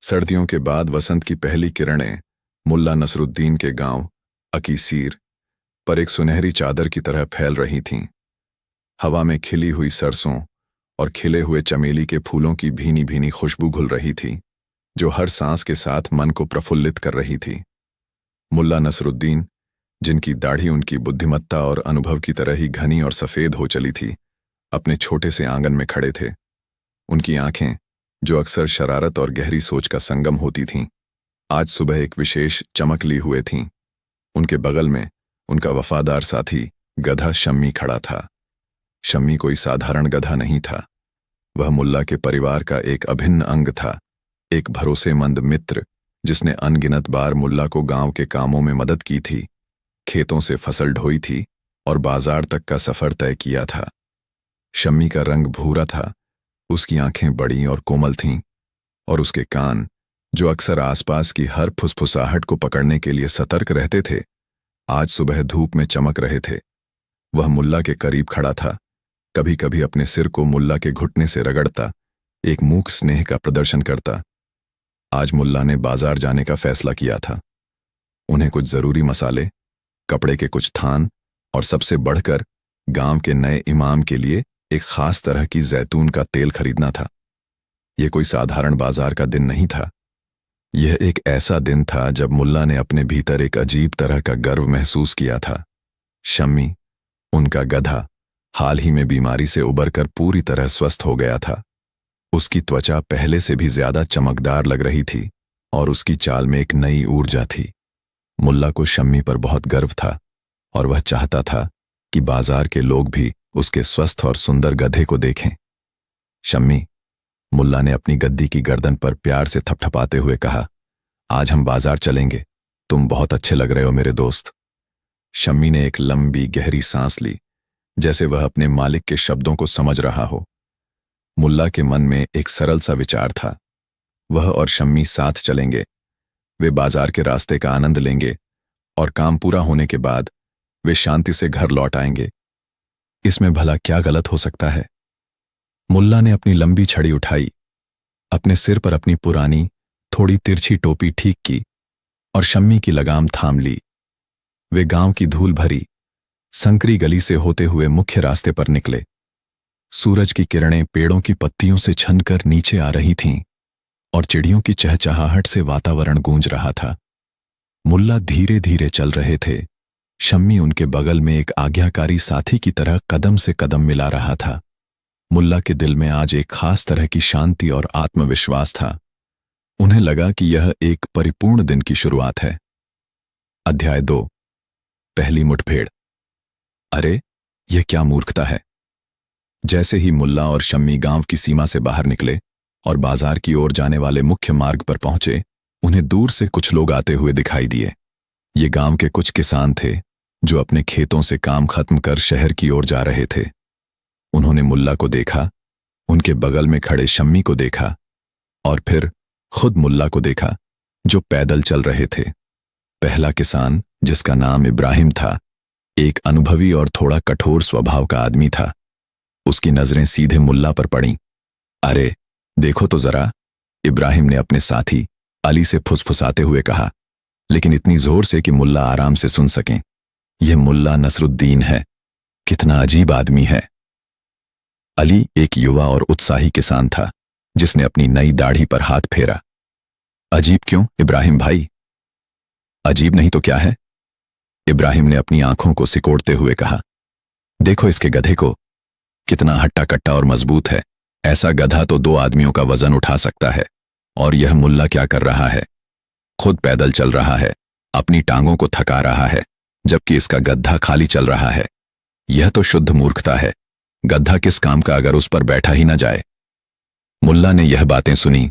सर्दियों के बाद वसंत की पहली किरणें मुल्ला नसरुद्दीन के गांव अकीसीर पर एक सुनहरी चादर की तरह फैल रही थीं। हवा में खिली हुई सरसों और खिले हुए चमेली के फूलों की भीनी भीनी खुशबू घुल रही थी, जो हर सांस के साथ मन को प्रफुल्लित कर रही थी। मुल्ला नसरुद्दीन, जिनकी दाढ़ी उनकी बुद्धिमत्ता और अनुभव की तरह ही घनी और सफ़ेद हो चली थी, अपने छोटे से आंगन में खड़े थे। उनकी आंखें, जो अक्सर शरारत और गहरी सोच का संगम होती थीं, आज सुबह एक विशेष चमक ली हुए थीं। उनके बगल में उनका वफादार साथी गधा शम्मी खड़ा था। शम्मी कोई साधारण गधा नहीं था। वह मुल्ला के परिवार का एक अभिन्न अंग था, एक भरोसेमंद मित्र जिसने अनगिनत बार मुल्ला को गांव के कामों में मदद की थी, खेतों से फसल ढोई थी और बाजार तक का सफर तय किया था। शम्मी का रंग भूरा था, उसकी आंखें बड़ी और कोमल थीं, और उसके कान, जो अक्सर आसपास की हर फुसफुसाहट को पकड़ने के लिए सतर्क रहते थे, आज सुबह धूप में चमक रहे थे। वह मुल्ला के करीब खड़ा था, कभी कभी अपने सिर को मुल्ला के घुटने से रगड़ता, एक मूक स्नेह का प्रदर्शन करता। आज मुल्ला ने बाजार जाने का फैसला किया था। उन्हें कुछ जरूरी मसाले, कपड़े के कुछ थान और सबसे बढ़कर गांव के नए इमाम के लिए एक खास तरह की जैतून का तेल खरीदना था। यह कोई साधारण बाजार का दिन नहीं था। यह एक ऐसा दिन था जब मुल्ला ने अपने भीतर एक अजीब तरह का गर्व महसूस किया था। शम्मी, उनका गधा, हाल ही में बीमारी से उबरकर पूरी तरह स्वस्थ हो गया था। उसकी त्वचा पहले से भी ज्यादा चमकदार लग रही थी और उसकी चाल में एक नई ऊर्जा थी। मुल्ला को शम्मी पर बहुत गर्व था और वह चाहता था कि बाजार के लोग भी उसके स्वस्थ और सुंदर गधे को देखें। शम्मी, मुल्ला ने अपनी गद्दी की गर्दन पर प्यार से थपथपाते हुए कहा, आज हम बाजार चलेंगे। तुम बहुत अच्छे लग रहे हो मेरे दोस्त। शम्मी ने एक लंबी गहरी सांस ली, जैसे वह अपने मालिक के शब्दों को समझ रहा हो। मुल्ला के मन में एक सरल सा विचार था। वह और शम्मी साथ चलेंगे। वे बाजार के रास्ते का आनंद लेंगे और काम पूरा होने के बाद वे शांति से घर लौट आएंगे। इसमें भला क्या गलत हो सकता है? मुल्ला ने अपनी लंबी छड़ी उठाई, अपने सिर पर अपनी पुरानी थोड़ी तिरछी टोपी ठीक की और शम्मी की लगाम थाम ली। वे गांव की धूल भरी संकरी गली से होते हुए मुख्य रास्ते पर निकले। सूरज की किरणें पेड़ों की पत्तियों से छनकर नीचे आ रही थीं और चिड़ियों की चहचहाहट से वातावरण गूंज रहा था। मुल्ला धीरे धीरे चल रहे थे। शम्मी उनके बगल में एक आज्ञाकारी साथी की तरह कदम से कदम मिला रहा था। मुल्ला के दिल में आज एक खास तरह की शांति और आत्मविश्वास था। उन्हें लगा कि यह एक परिपूर्ण दिन की शुरुआत है। अध्याय 2, पहली मुठभेड़। अरे, यह क्या मूर्खता है! जैसे ही मुल्ला और शम्मी गांव की सीमा से बाहर निकले और बाजार की ओर जाने वाले मुख्य मार्ग पर पहुंचे, उन्हें दूर से कुछ लोग आते हुए दिखाई दिए। ये गांव के कुछ किसान थे जो अपने खेतों से काम खत्म कर शहर की ओर जा रहे थे। उन्होंने मुल्ला को देखा, उनके बगल में खड़े शम्मी को देखा और फिर खुद मुल्ला को देखा, जो पैदल चल रहे थे। पहला किसान, जिसका नाम इब्राहिम था, एक अनुभवी और थोड़ा कठोर स्वभाव का आदमी था। उसकी नजरें सीधे मुल्ला पर पड़ीं। अरे, देखो तो जरा, इब्राहिम ने अपने साथी अली से फुसफुसाते हुए कहा, लेकिन इतनी जोर से कि मुल्ला आराम से सुन सकें। यह मुल्ला नसरुद्दीन है। कितना अजीब आदमी है। अली एक युवा और उत्साही किसान था, जिसने अपनी नई दाढ़ी पर हाथ फेरा। अजीब क्यों इब्राहिम भाई? अजीब नहीं तो क्या है? इब्राहिम ने अपनी आंखों को सिकोड़ते हुए कहा, देखो इसके गधे को, कितना हट्टा कट्टा और मजबूत है। ऐसा गधा तो 2 आदमियों का वजन उठा सकता है। और यह मुल्ला क्या कर रहा है? खुद पैदल चल रहा है, अपनी टांगों को थका रहा है, जबकि इसका गधा खाली चल रहा है। यह तो शुद्ध मूर्खता है। गधा किस काम का अगर उस पर बैठा ही न जाए। मुल्ला ने यह बातें सुनी।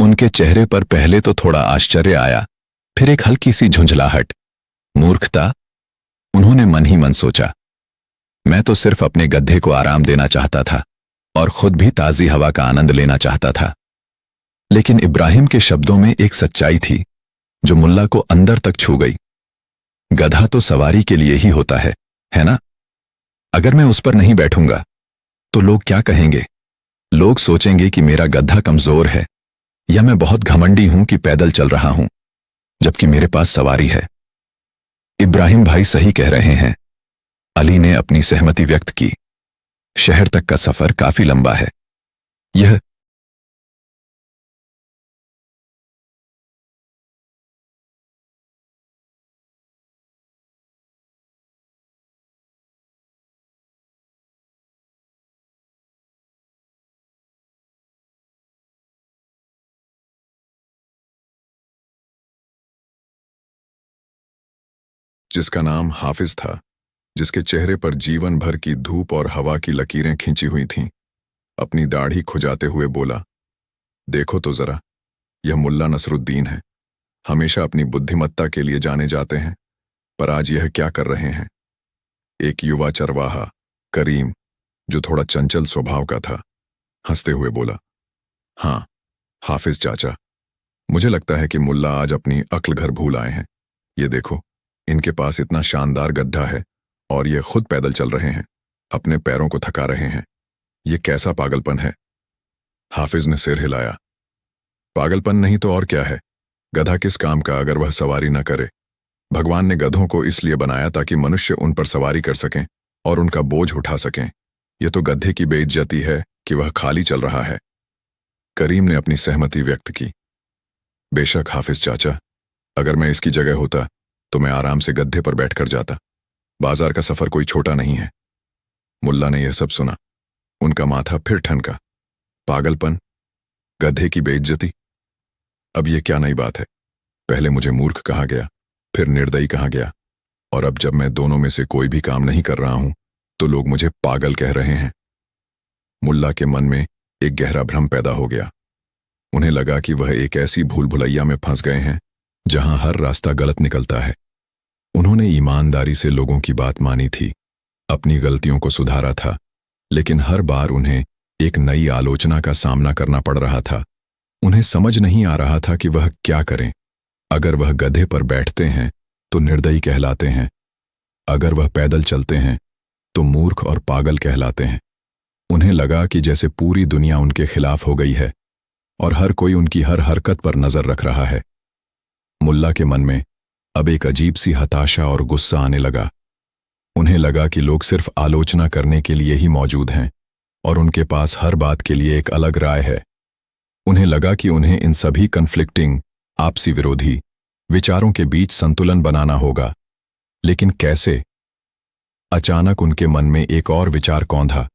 उनके चेहरे पर पहले तो थोड़ा आश्चर्य आया, फिर एक हल्की सी झुंझलाहट। मूर्खता? उन्होंने मन ही मन सोचा। मैं तो सिर्फ अपने गधे को आराम देना चाहता था और खुद भी ताजी हवा का आनंद लेना चाहता था। लेकिन इब्राहिम के शब्दों में एक सच्चाई थी जो मुल्ला को अंदर तक छू गई। गधा तो सवारी के लिए ही होता है ना? अगर मैं उस पर नहीं बैठूंगा तो लोग क्या कहेंगे? लोग सोचेंगे कि मेरा गधा कमजोर है या मैं बहुत घमंडी हूं कि पैदल चल रहा हूं जबकि मेरे पास सवारी है? इब्राहिम भाई सही कह रहे हैं। अली ने अपनी सहमति व्यक्त की। शहर तक का सफर काफी लंबा है। यह जिसका नाम हाफिज था, जिसके चेहरे पर जीवन भर की धूप और हवा की लकीरें खींची हुई थीं, अपनी दाढ़ी खुजाते हुए बोला, देखो तो जरा, यह मुल्ला नसरुद्दीन है। हमेशा अपनी बुद्धिमत्ता के लिए जाने जाते हैं, पर आज यह क्या कर रहे हैं? एक युवा चरवाहा, करीम, जो थोड़ा चंचल स्वभाव का था, हंसते हुए बोला, हाँ हाफिज चाचा, मुझे लगता है कि मुल्ला आज अपनी अक्ल घर भूल आए हैं। ये देखो, इनके पास इतना शानदार गड्ढा है और ये खुद पैदल चल रहे हैं, अपने पैरों को थका रहे हैं। ये कैसा पागलपन है? हाफिज ने सिर हिलाया। पागलपन नहीं तो और क्या है? गधा किस काम का अगर वह सवारी न करे? भगवान ने गधों को इसलिए बनाया ताकि मनुष्य उन पर सवारी कर सकें और उनका बोझ उठा सकें। यह तो गधे की बेइज्जती है कि वह खाली चल रहा है। करीम ने अपनी सहमति व्यक्त की। बेशक हाफिज चाचा, अगर मैं इसकी जगह होता तो मैं आराम से गद्दे पर बैठकर जाता। बाजार का सफर कोई छोटा नहीं है। मुल्ला ने यह सब सुना। उनका माथा फिर ठनका। पागलपन, गधे की बेइज्जती, अब यह क्या नई बात है? पहले मुझे मूर्ख कहा गया, फिर निर्दयी कहा गया, और अब जब मैं दोनों में से कोई भी काम नहीं कर रहा हूं तो लोग मुझे पागल कह रहे हैं। मुल्ला के मन में एक गहरा भ्रम पैदा हो गया। उन्हें लगा कि वह एक ऐसी भूल भुलैया में फंस गए हैं जहां हर रास्ता गलत निकलता है। उन्होंने ईमानदारी से लोगों की बात मानी थी, अपनी गलतियों को सुधारा था, लेकिन हर बार उन्हें एक नई आलोचना का सामना करना पड़ रहा था। उन्हें समझ नहीं आ रहा था कि वह क्या करें। अगर वह गधे पर बैठते हैं तो निर्दयी कहलाते हैं, अगर वह पैदल चलते हैं तो मूर्ख और पागल कहलाते हैं। उन्हें लगा कि जैसे पूरी दुनिया उनके खिलाफ हो गई है और हर कोई उनकी हर हरकत पर नजर रख रहा है। मुल्ला के मन में अब एक अजीब सी हताशा और गुस्सा आने लगा। उन्हें लगा कि लोग सिर्फ आलोचना करने के लिए ही मौजूद हैं और उनके पास हर बात के लिए एक अलग राय है। उन्हें लगा कि उन्हें इन सभी कन्फ्लिक्टिंग, आपसी विरोधी विचारों के बीच संतुलन बनाना होगा, लेकिन कैसे? अचानक उनके मन में एक और विचार कौंधा,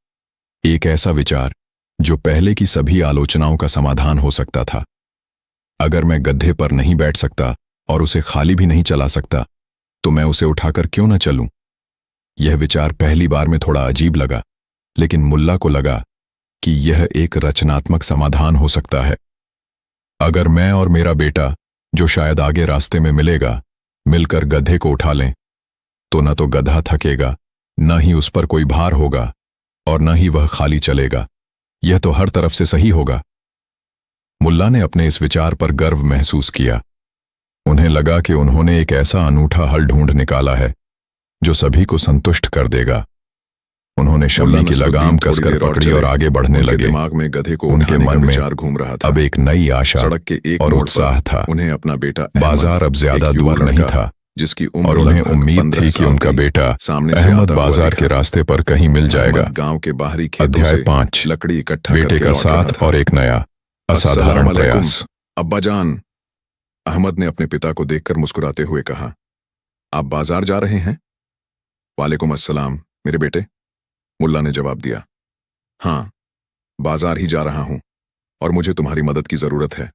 एक ऐसा विचार जो पहले की सभी आलोचनाओं का समाधान हो सकता था। अगर मैं गड्ढे पर नहीं बैठ सकता और उसे खाली भी नहीं चला सकता तो मैं उसे उठाकर क्यों न चलूं? यह विचार पहली बार में थोड़ा अजीब लगा, लेकिन मुल्ला को लगा कि यह एक रचनात्मक समाधान हो सकता है। अगर मैं और मेरा बेटा, जो शायद आगे रास्ते में मिलेगा, मिलकर गधे को उठा लें तो न तो गधा थकेगा, न ही उस पर कोई भार होगा और न ही वह खाली चलेगा। यह तो हर तरफ से सही होगा। मुल्ला ने अपने इस विचार पर गर्व महसूस किया। उन्हें लगा कि उन्होंने एक ऐसा अनूठा हल ढूंढ निकाला है जो सभी को संतुष्ट कर देगा। उन्होंने शम्मी की लगाम कसकर पकड़ी और आगे बढ़ने लगे। दिमाग में गधे को उनके मन में विचार घूम रहा था। अब एक नई आशा सड़क के एक और उत्साह था। उन्हें अपना बेटा बाजार अब ज्यादा दूर नहीं था, जिसकी उम्र और उन्हें उम्मीद थी कि उनका बेटा सामने से अहमद बाजार के रास्ते पर कहीं मिल जाएगा। गांव के बाहरी खेतों से अध्याय 5, लकड़ी इकट्ठा बेटे का साथ और एक नया असाधारण प्रयास। अब्बाजान, अहमद ने अपने पिता को देखकर मुस्कुराते हुए कहा, आप बाजार जा रहे हैं? वालेकुम अस्सलाम मेरे बेटे, मुल्ला ने जवाब दिया। हाँ, बाजार ही जा रहा हूं और मुझे तुम्हारी मदद की जरूरत है।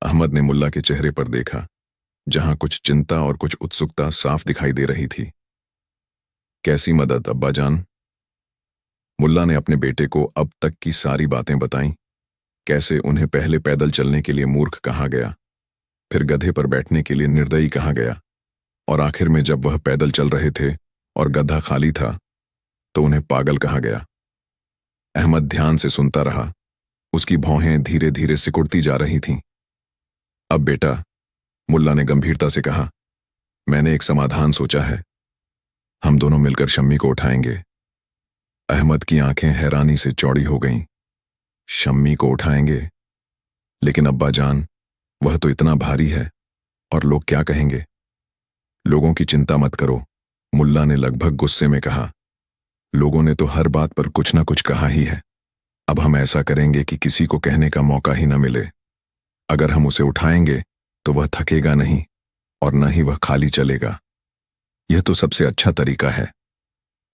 अहमद ने मुल्ला के चेहरे पर देखा, जहां कुछ चिंता और कुछ उत्सुकता साफ दिखाई दे रही थी। कैसी मदद अब्बाजान? मुल्ला ने अपने बेटे को अब तक की सारी बातें बताईं। कैसे उन्हें पहले पैदल चलने के लिए मूर्ख कहा गया, फिर गधे पर बैठने के लिए निर्दयी कहा गया, और आखिर में जब वह पैदल चल रहे थे और गधा खाली था तो उन्हें पागल कहा गया। अहमद ध्यान से सुनता रहा। उसकी भौहें धीरे धीरे सिकुड़ती जा रही थीं। अब बेटा, मुल्ला ने गंभीरता से कहा, मैंने एक समाधान सोचा है। हम दोनों मिलकर शम्मी को उठाएंगे। अहमद की आंखें हैरानी से चौड़ी हो गईं। शम्मी को उठाएंगे? लेकिन अब्बा जान, वह तो इतना भारी है, और लोग क्या कहेंगे? लोगों की चिंता मत करो, मुल्ला ने लगभग गुस्से में कहा। लोगों ने तो हर बात पर कुछ ना कुछ कहा ही है। अब हम ऐसा करेंगे कि किसी को कहने का मौका ही न मिले। अगर हम उसे उठाएंगे तो वह थकेगा नहीं, और न ही वह खाली चलेगा। यह तो सबसे अच्छा तरीका है।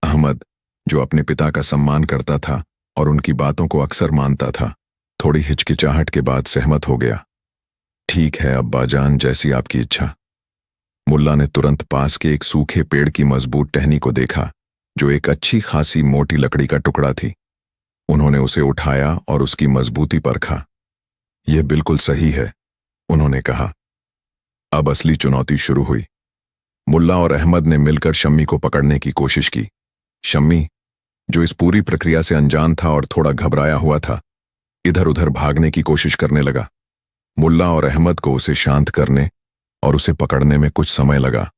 अहमद, जो अपने पिता का सम्मान करता था और उनकी बातों को अक्सर मानता था, थोड़ी हिचकिचाहट के बाद सहमत हो गया। ठीक है अब्बा जान, जैसी आपकी इच्छा। मुल्ला ने तुरंत पास के एक सूखे पेड़ की मजबूत टहनी को देखा, जो एक अच्छी खासी मोटी लकड़ी का टुकड़ा थी। उन्होंने उसे उठाया और उसकी मजबूती परखा। यह बिल्कुल सही है, उन्होंने कहा। अब असली चुनौती शुरू हुई। मुल्ला और अहमद ने मिलकर शम्मी को पकड़ने की कोशिश की। शम्मी, जो इस पूरी प्रक्रिया से अनजान था और थोड़ा घबराया हुआ था, इधर उधर भागने की कोशिश करने लगा। मुल्ला और अहमद को उसे शांत करने और उसे पकड़ने में कुछ समय लगा।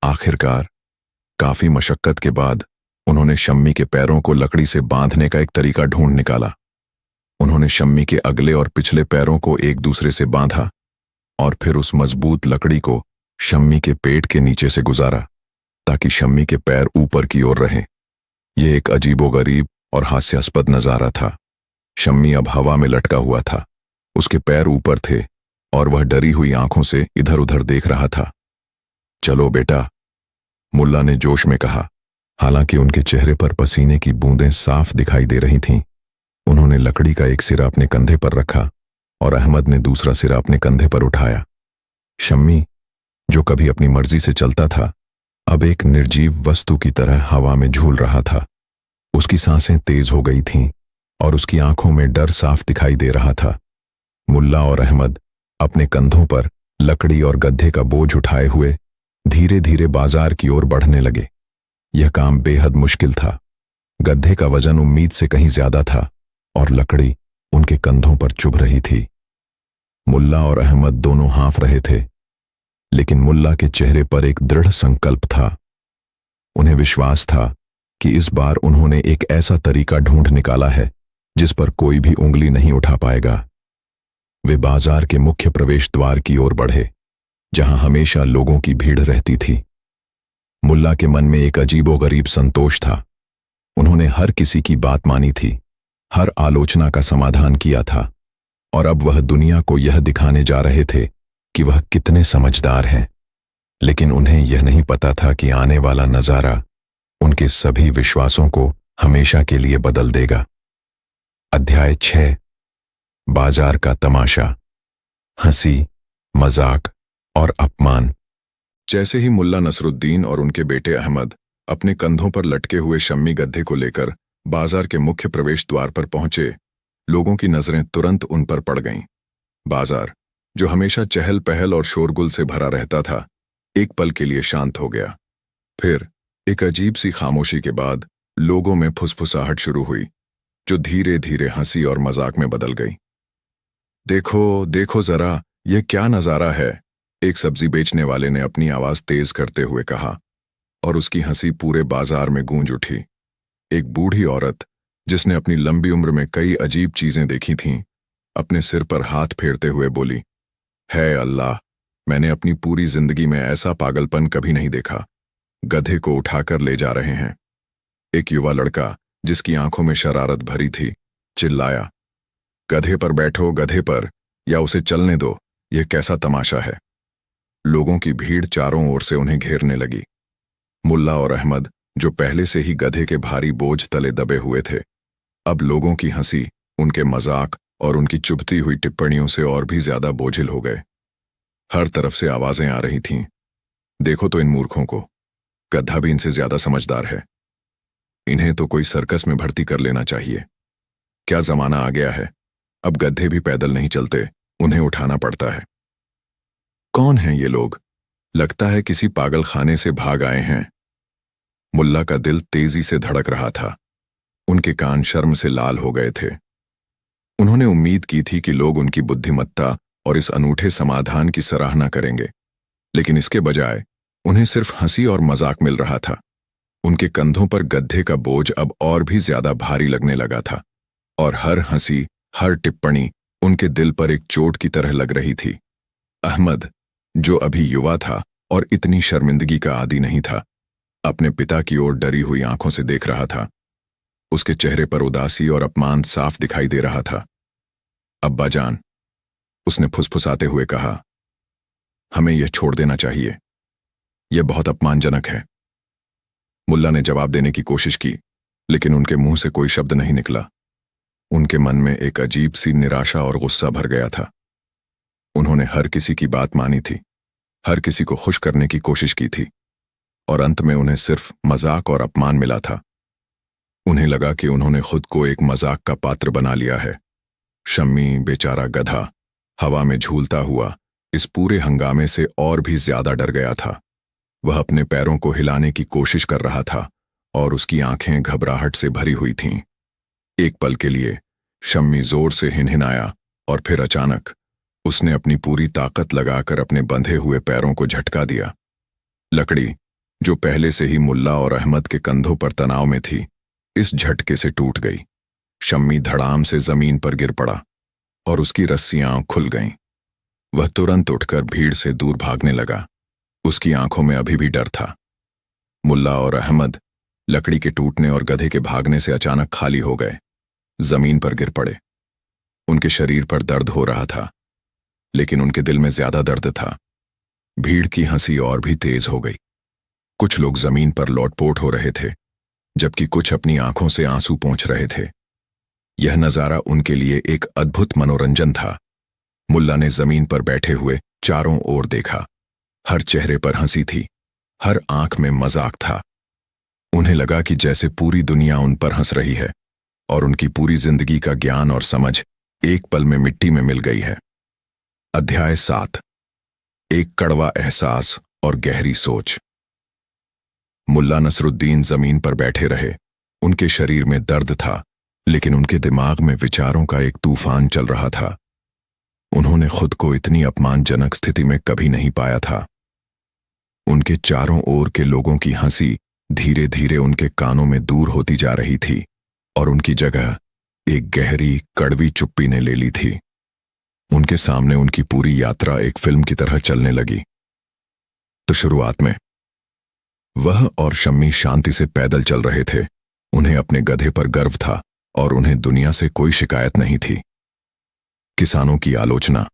आखिरकार काफी मशक्कत के बाद उन्होंने शम्मी के पैरों को लकड़ी से बांधने का एक तरीका ढूंढ निकाला। उन्होंने शम्मी के अगले और पिछले पैरों को एक दूसरे से बांधा और फिर उस मजबूत लकड़ी को शम्मी के पेट के नीचे से गुजारा, ताकि शम्मी के पैर ऊपर की ओर रहें। यह एक अजीबोगरीब और हास्यास्पद नजारा था। शम्मी अब हवा में लटका हुआ था, उसके पैर ऊपर थे और वह डरी हुई आंखों से इधर उधर देख रहा था। चलो बेटा, मुल्ला ने जोश में कहा। हालांकि उनके चेहरे पर पसीने की बूंदें साफ दिखाई दे रही थीं। उन्होंने लकड़ी का एक सिरा अपने कंधे पर रखा और अहमद ने दूसरा सिरा अपने कंधे पर उठाया। शम्मी, जो कभी अपनी मर्जी से चलता था, अब एक निर्जीव वस्तु की तरह हवा में झूल रहा था। उसकी सांसें तेज हो गई थीं और उसकी आंखों में डर साफ दिखाई दे रहा था। मुल्ला और अहमद अपने कंधों पर लकड़ी और गड्ढे का बोझ उठाए हुए धीरे धीरे बाजार की ओर बढ़ने लगे। यह काम बेहद मुश्किल था। गड्ढे का वजन उम्मीद से कहीं ज्यादा था और लकड़ी उनके कंधों पर चुभ रही थी। मुल्ला और अहमद दोनों हाँफ रहे थे, लेकिन मुल्ला के चेहरे पर एक दृढ़ संकल्प था। उन्हें विश्वास था कि इस बार उन्होंने एक ऐसा तरीका ढूंढ निकाला है जिस पर कोई भी उंगली नहीं उठा पाएगा। वे बाजार के मुख्य प्रवेश द्वार की ओर बढ़े, जहां हमेशा लोगों की भीड़ रहती थी। मुल्ला के मन में एक अजीबोगरीब संतोष था। उन्होंने हर किसी की बात मानी थी, हर आलोचना का समाधान किया था, और अब वह दुनिया को यह दिखाने जा रहे थे कि वह कितने समझदार हैं। लेकिन उन्हें यह नहीं पता था कि आने वाला नजारा उनके सभी विश्वासों को हमेशा के लिए बदल देगा। अध्याय 6। बाजार का तमाशा, हंसी, मजाक और अपमान। जैसे ही मुल्ला नसरुद्दीन और उनके बेटे अहमद अपने कंधों पर लटके हुए शम्मी गद्दे को लेकर बाजार के मुख्य प्रवेश द्वार पर पहुंचे, लोगों की नजरें तुरंत उन पर पड़ गईं। बाजार, जो हमेशा चहल पहल और शोरगुल से भरा रहता था, एक पल के लिए शांत हो गया। फिर एक अजीब सी खामोशी के बाद लोगों में फुसफुसाहट शुरू हुई, जो धीरे धीरे हंसी और मजाक में बदल गई। देखो देखो जरा, यह क्या नजारा है, एक सब्जी बेचने वाले ने अपनी आवाज तेज करते हुए कहा, और उसकी हंसी पूरे बाजार में गूंज उठी। एक बूढ़ी औरत, जिसने अपनी लंबी उम्र में कई अजीब चीजें देखी थीं, अपने सिर पर हाथ फेरते हुए बोली, है अल्लाह, मैंने अपनी पूरी जिंदगी में ऐसा पागलपन कभी नहीं देखा। गधे को उठाकर ले जा रहे हैं। एक युवा लड़का, जिसकी आंखों में शरारत भरी थी, चिल्लाया, गधे पर बैठो, गधे पर, या उसे चलने दो, यह कैसा तमाशा है। लोगों की भीड़ चारों ओर से उन्हें घेरने लगी। मुल्ला और अहमद, जो पहले से ही गधे के भारी बोझ तले दबे हुए थे, अब लोगों की हंसी, उनके मजाक और उनकी चुभती हुई टिप्पणियों से और भी ज्यादा बोझिल हो गए। हर तरफ से आवाजें आ रही थीं, देखो तो इन मूर्खों को, गधा भी इनसे ज्यादा समझदार है। इन्हें तो कोई सर्कस में भर्ती कर लेना चाहिए। क्या जमाना आ गया है, अब गधे भी पैदल नहीं चलते, उन्हें उठाना पड़ता है। कौन हैं ये लोग? लगता है किसी पागल खाने से भाग आए हैं। मुल्ला का दिल तेजी से धड़क रहा था। उनके कान शर्म से लाल हो गए थे। उन्होंने उम्मीद की थी कि लोग उनकी बुद्धिमत्ता और इस अनूठे समाधान की सराहना करेंगे, लेकिन इसके बजाय उन्हें सिर्फ हंसी और मजाक मिल रहा था। उनके कंधों पर गड्ढे का बोझ अब और भी ज्यादा भारी लगने लगा था, और हर हंसी, हर टिप्पणी उनके दिल पर एक चोट की तरह लग रही थी। अहमद, जो अभी युवा था और इतनी शर्मिंदगी का आदी नहीं था, अपने पिता की ओर डरी हुई आंखों से देख रहा था। उसके चेहरे पर उदासी और अपमान साफ दिखाई दे रहा था। अब्बा जान, उसने फुसफुसाते हुए कहा, हमें यह छोड़ देना चाहिए, यह बहुत अपमानजनक है। मुल्ला ने जवाब देने की कोशिश की, लेकिन उनके मुंह से कोई शब्द नहीं निकला। उनके मन में एक अजीब सी निराशा और गुस्सा भर गया था। उन्होंने हर किसी की बात मानी थी, हर किसी को खुश करने की कोशिश की थी, और अंत में उन्हें सिर्फ मजाक और अपमान मिला था। उन्हें लगा कि उन्होंने खुद को एक मजाक का पात्र बना लिया है। शम्मी, बेचारा गधा, हवा में झूलता हुआ इस पूरे हंगामे से और भी ज्यादा डर गया था। वह अपने पैरों को हिलाने की कोशिश कर रहा था और उसकी आंखें घबराहट से भरी हुई थीं। एक पल के लिए शम्मी जोर से हिनहिनाया और फिर अचानक उसने अपनी पूरी ताकत लगाकर अपने बंधे हुए पैरों को झटका दिया। लकड़ी, जो पहले से ही मुल्ला और अहमद के कंधों पर तनाव में थी, इस झटके से टूट गई। शम्मी धड़ाम से जमीन पर गिर पड़ा और उसकी रस्सियां खुल गईं। वह तुरंत उठकर भीड़ से दूर भागने लगा। उसकी आंखों में अभी भी डर था। मुल्ला और अहमद लकड़ी के टूटने और गधे के भागने से अचानक खाली हो गए, जमीन पर गिर पड़े। उनके शरीर पर दर्द हो रहा था, लेकिन उनके दिल में ज्यादा दर्द था। भीड़ की हंसी और भी तेज हो गई। कुछ लोग जमीन पर लौटपोट हो रहे थे, जबकि कुछ अपनी आंखों से आंसू पोंछ रहे थे। यह नजारा उनके लिए एक अद्भुत मनोरंजन था। मुल्ला ने जमीन पर बैठे हुए चारों ओर देखा। हर चेहरे पर हंसी थी, हर आंख में मजाक था। उन्हें लगा कि जैसे पूरी दुनिया उन पर हंस रही है और उनकी पूरी जिंदगी का ज्ञान और समझ एक पल में मिट्टी में मिल गई है। अध्याय 7। एक कड़वा एहसास और गहरी सोच। मुल्ला नसरुद्दीन जमीन पर बैठे रहे। उनके शरीर में दर्द था, लेकिन उनके दिमाग में विचारों का एक तूफान चल रहा था। उन्होंने खुद को इतनी अपमानजनक स्थिति में कभी नहीं पाया था। उनके चारों ओर के लोगों की हंसी धीरे धीरे उनके कानों में दूर होती जा रही थी और उनकी जगह एक गहरी कड़वी चुप्पी ने ले ली थी। उनके सामने उनकी पूरी यात्रा एक फिल्म की तरह चलने लगी। तो शुरुआत में वह और शम्मी शांति से पैदल चल रहे थे। उन्हें अपने गधे पर गर्व था और उन्हें दुनिया से कोई शिकायत नहीं थी। किसानों की आलोचना।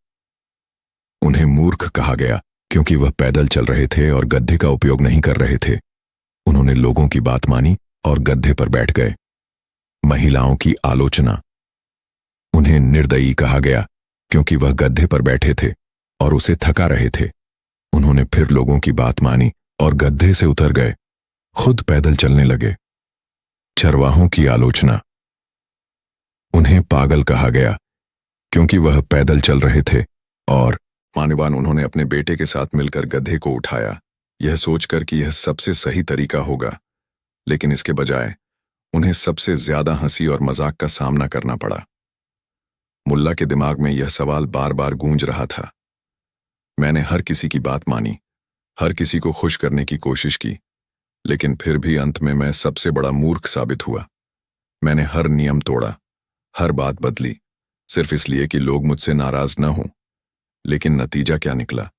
उन्हें मूर्ख कहा गया क्योंकि वह पैदल चल रहे थे और गद्दे का उपयोग नहीं कर रहे थे। उन्होंने लोगों की बात मानी और गद्दे पर बैठ गए। महिलाओं की आलोचना। उन्हें निर्दयी कहा गया क्योंकि वह गद्दे पर बैठे थे और उसे थका रहे थे। उन्होंने फिर लोगों की बात मानी और गद्दे से उतर गए, खुद पैदल चलने लगे। चरवाहों की आलोचना। उन्हें पागल कहा गया क्योंकि वह पैदल चल रहे थे और मानवान उन्होंने अपने बेटे के साथ मिलकर गधे को उठाया, यह सोचकर कि यह सबसे सही तरीका होगा, लेकिन इसके बजाय उन्हें सबसे ज्यादा हंसी और मजाक का सामना करना पड़ा। मुल्ला के दिमाग में यह सवाल बार बार गूंज रहा था। मैंने हर किसी की बात मानी, हर किसी को खुश करने की कोशिश की, लेकिन फिर भी अंत में मैं सबसे बड़ा मूर्ख साबित हुआ। मैंने हर नियम तोड़ा, हर बात बदली, सिर्फ इसलिए कि लोग मुझसे नाराज न हों। लेकिन नतीजा क्या निकला?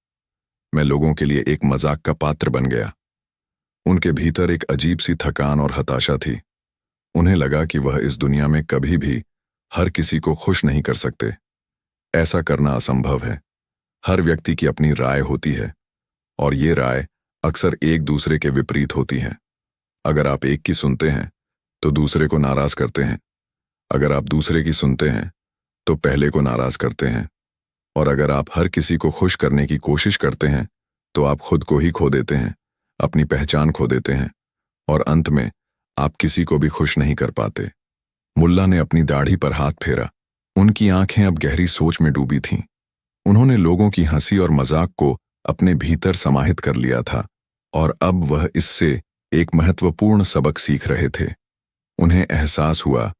मैं लोगों के लिए एक मजाक का पात्र बन गया। उनके भीतर एक अजीब सी थकान और हताशा थी। उन्हें लगा कि वह इस दुनिया में कभी भी हर किसी को खुश नहीं कर सकते। ऐसा करना असंभव है। हर व्यक्ति की अपनी राय होती है और ये राय अक्सर एक दूसरे के विपरीत होती है। अगर आप एक की सुनते हैं तो दूसरे को नाराज करते हैं। अगर आप दूसरे की सुनते हैं तो पहले को नाराज करते हैं। और अगर आप हर किसी को खुश करने की कोशिश करते हैं तो आप खुद को ही खो देते हैं, अपनी पहचान खो देते हैं और अंत में आप किसी को भी खुश नहीं कर पाते। मुल्ला ने अपनी दाढ़ी पर हाथ फेरा। उनकी आंखें अब गहरी सोच में डूबी थीं। उन्होंने लोगों की हंसी और मजाक को अपने भीतर समाहित कर लिया था और अब वह इससे एक महत्वपूर्ण सबक सीख रहे थे। उन्हें एहसास हुआ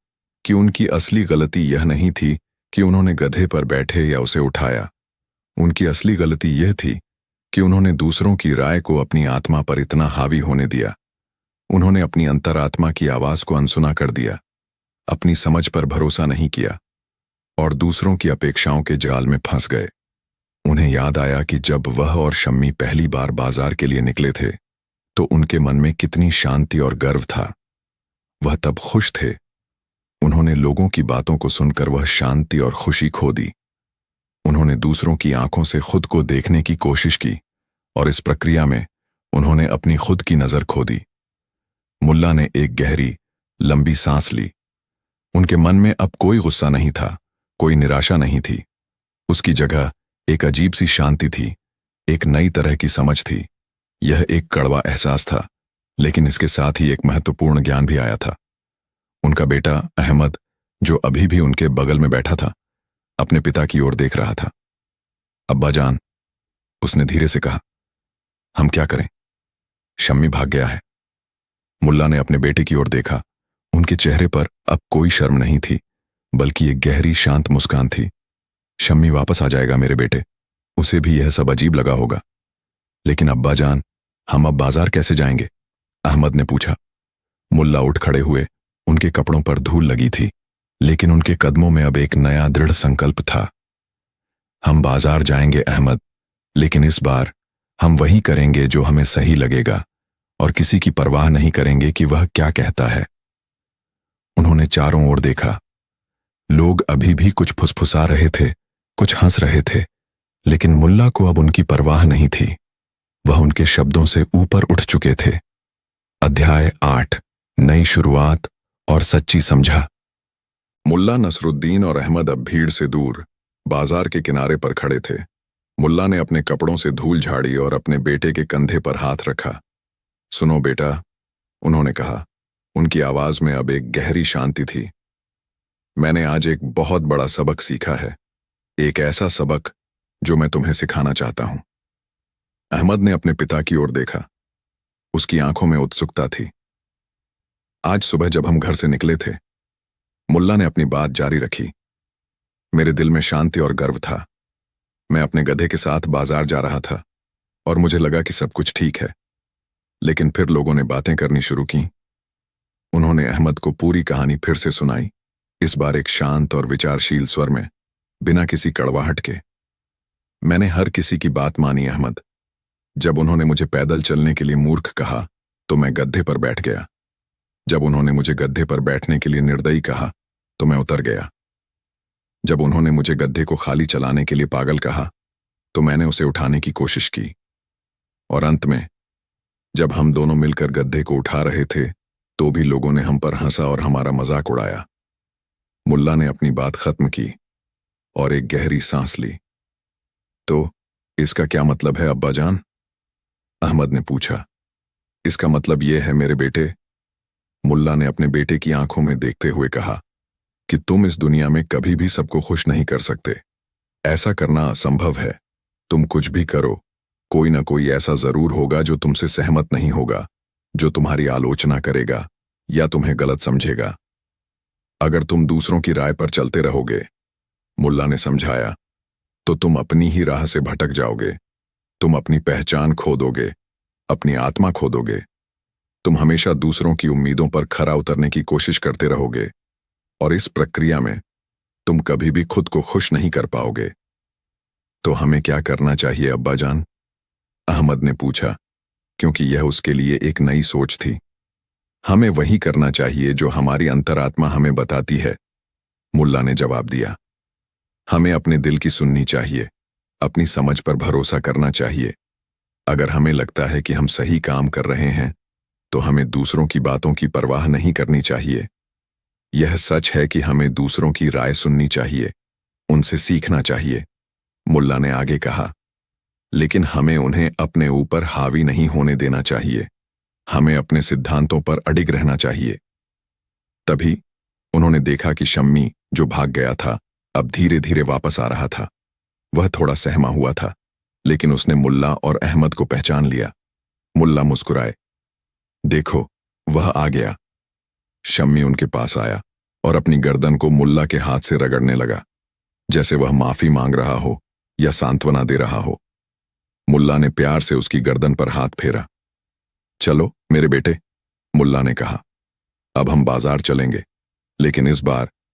कि उनकी असली गलती यह नहीं थी कि उन्होंने गधे पर बैठे या उसे उठाया। उनकी असली गलती यह थी कि उन्होंने दूसरों की राय को अपनी आत्मा पर इतना हावी होने दिया। उन्होंने अपनी अंतरात्मा की आवाज को अनसुना कर दिया, अपनी समझ पर भरोसा नहीं किया और दूसरों की अपेक्षाओं के जाल में फंस गए। उन्हें याद आया कि जब वह और शम्मी पहली बार बाजार के लिए निकले थे तो उनके मन में कितनी शांति और गर्व था। वह तब खुश थे। उन्होंने लोगों की बातों को सुनकर वह शांति और खुशी खो दी। उन्होंने दूसरों की आंखों से खुद को देखने की कोशिश की और इस प्रक्रिया में उन्होंने अपनी खुद की नजर खो दी। मुल्ला ने एक गहरी, लंबी सांस ली। उनके मन में अब कोई गुस्सा नहीं था, कोई निराशा नहीं थी। उसकी जगह एक अजीब सी शांति थी, एक नई तरह की समझ थी। यह एक कड़वा एहसास था, लेकिन इसके साथ ही एक महत्वपूर्ण ज्ञान भी आया था। उनका बेटा अहमद, जो अभी भी उनके बगल में बैठा था, अपने पिता की ओर देख रहा था। अब्बा जान, उसने धीरे से कहा, हम क्या करें? शम्मी भाग गया है। मुल्ला ने अपने बेटे की ओर देखा। उनके चेहरे पर अब कोई शर्म नहीं थी, बल्कि एक गहरी शांत मुस्कान थी। शम्मी वापस आ जाएगा मेरे बेटे, उसे भी यह सब अजीब लगा होगा। लेकिन अब्बा जान, हम अब बाजार कैसे जाएंगे? अहमद ने पूछा। मुल्ला उठ खड़े हुए। उनके कपड़ों पर धूल लगी थी, लेकिन उनके कदमों में अब एक नया दृढ़ संकल्प था। हम बाजार जाएंगे अहमद, लेकिन इस बार हम वही करेंगे जो हमें सही लगेगा और किसी की परवाह नहीं करेंगे कि वह क्या कहता है। उन्होंने चारों ओर देखा। लोग अभी भी कुछ फुसफुसा रहे थे, कुछ हंस रहे थे, लेकिन मुल्ला को अब उनकी परवाह नहीं थी। वह उनके शब्दों से ऊपर उठ चुके थे। अध्याय 8, नई शुरुआत और सच्ची समझा। मुल्ला नसरुद्दीन और अहमद अब भीड़ से दूर बाजार के किनारे पर खड़े थे। मुल्ला ने अपने कपड़ों से धूल झाड़ी और अपने बेटे के कंधे पर हाथ रखा। सुनो बेटा, उन्होंने कहा। उनकी आवाज में अब एक गहरी शांति थी। मैंने आज एक बहुत बड़ा सबक सीखा है, एक ऐसा सबक जो मैं तुम्हें सिखाना चाहता हूं। अहमद ने अपने पिता की ओर देखा। उसकी आंखों में उत्सुकता थी। आज सुबह जब हम घर से निकले थे, मुल्ला ने अपनी बात जारी रखी, मेरे दिल में शांति और गर्व था। मैं अपने गधे के साथ बाजार जा रहा था और मुझे लगा कि सब कुछ ठीक है, लेकिन फिर लोगों ने बातें करनी शुरू की। उन्होंने अहमद को पूरी कहानी फिर से सुनाई, इस बार एक शांत और विचारशील स्वर में, बिना किसी कड़वाहट के। मैंने हर किसी की बात मानी अहमद। जब उन्होंने मुझे पैदल चलने के लिए मूर्ख कहा तो मैं गद्दे पर बैठ गया। जब उन्होंने मुझे गद्दे पर बैठने के लिए निर्दयी कहा तो मैं उतर गया। जब उन्होंने मुझे गद्दे को खाली चलाने के लिए पागल कहा तो मैंने उसे उठाने की कोशिश की। और अंत में जब हम दोनों मिलकर गद्दे को उठा रहे थे तो भी लोगों ने हम पर हंसा और हमारा मजाक उड़ाया। मुल्ला ने अपनी बात खत्म की और एक गहरी सांस ली। तो इसका क्या मतलब है अब्बा जान? अहमद ने पूछा। इसका मतलब यह है मेरे बेटे, मुल्ला ने अपने बेटे की आंखों में देखते हुए कहा, कि तुम इस दुनिया में कभी भी सबको खुश नहीं कर सकते। ऐसा करना असंभव है। तुम कुछ भी करो, कोई ना कोई ऐसा जरूर होगा जो तुमसे सहमत नहीं होगा, जो तुम्हारी आलोचना करेगा या तुम्हें गलत समझेगा। अगर तुम दूसरों की राय पर चलते रहोगे, मुल्ला ने समझाया, तो तुम अपनी ही राह से भटक जाओगे। तुम अपनी पहचान खो दोगे, अपनी आत्मा खो दोगे। तुम हमेशा दूसरों की उम्मीदों पर खरा उतरने की कोशिश करते रहोगे और इस प्रक्रिया में तुम कभी भी खुद को खुश नहीं कर पाओगे। तो हमें क्या करना चाहिए अब्बा जान? अहमद ने पूछा, क्योंकि यह उसके लिए एक नई सोच थी। हमें वही करना चाहिए जो हमारी अंतरात्मा हमें बताती है, मुल्ला ने जवाब दिया। हमें अपने दिल की सुननी चाहिए, अपनी समझ पर भरोसा करना चाहिए। अगर हमें लगता है कि हम सही काम कर रहे हैं तो हमें दूसरों की बातों की परवाह नहीं करनी चाहिए। यह सच है कि हमें दूसरों की राय सुननी चाहिए, उनसे सीखना चाहिए, मुल्ला ने आगे कहा। लेकिन हमें उन्हें अपने ऊपर हावी नहीं होने देना चाहिए। हमें अपने सिद्धांतों पर अडिग रहना चाहिए। तभी उन्होंने देखा कि शम्मी, जो भाग गया था, अब धीरे धीरे वापस आ रहा था। वह थोड़ा सहमा हुआ था, लेकिन उसने मुल्ला और अहमद को पहचान लिया। मुल्ला मुस्कुराए, देखो वह आ गया। शम्मी उनके पास आया और अपनी गर्दन को मुल्ला के हाथ से रगड़ने लगा, जैसे वह माफी मांग रहा हो या सांत्वना दे रहा हो। मुल्ला ने प्यार से उसकी गर्दन पर हाथ फेरा। चलो मेरे बेटे, मुल्ला ने कहा, अब हम बाजार चलेंगे, लेकिन इस बार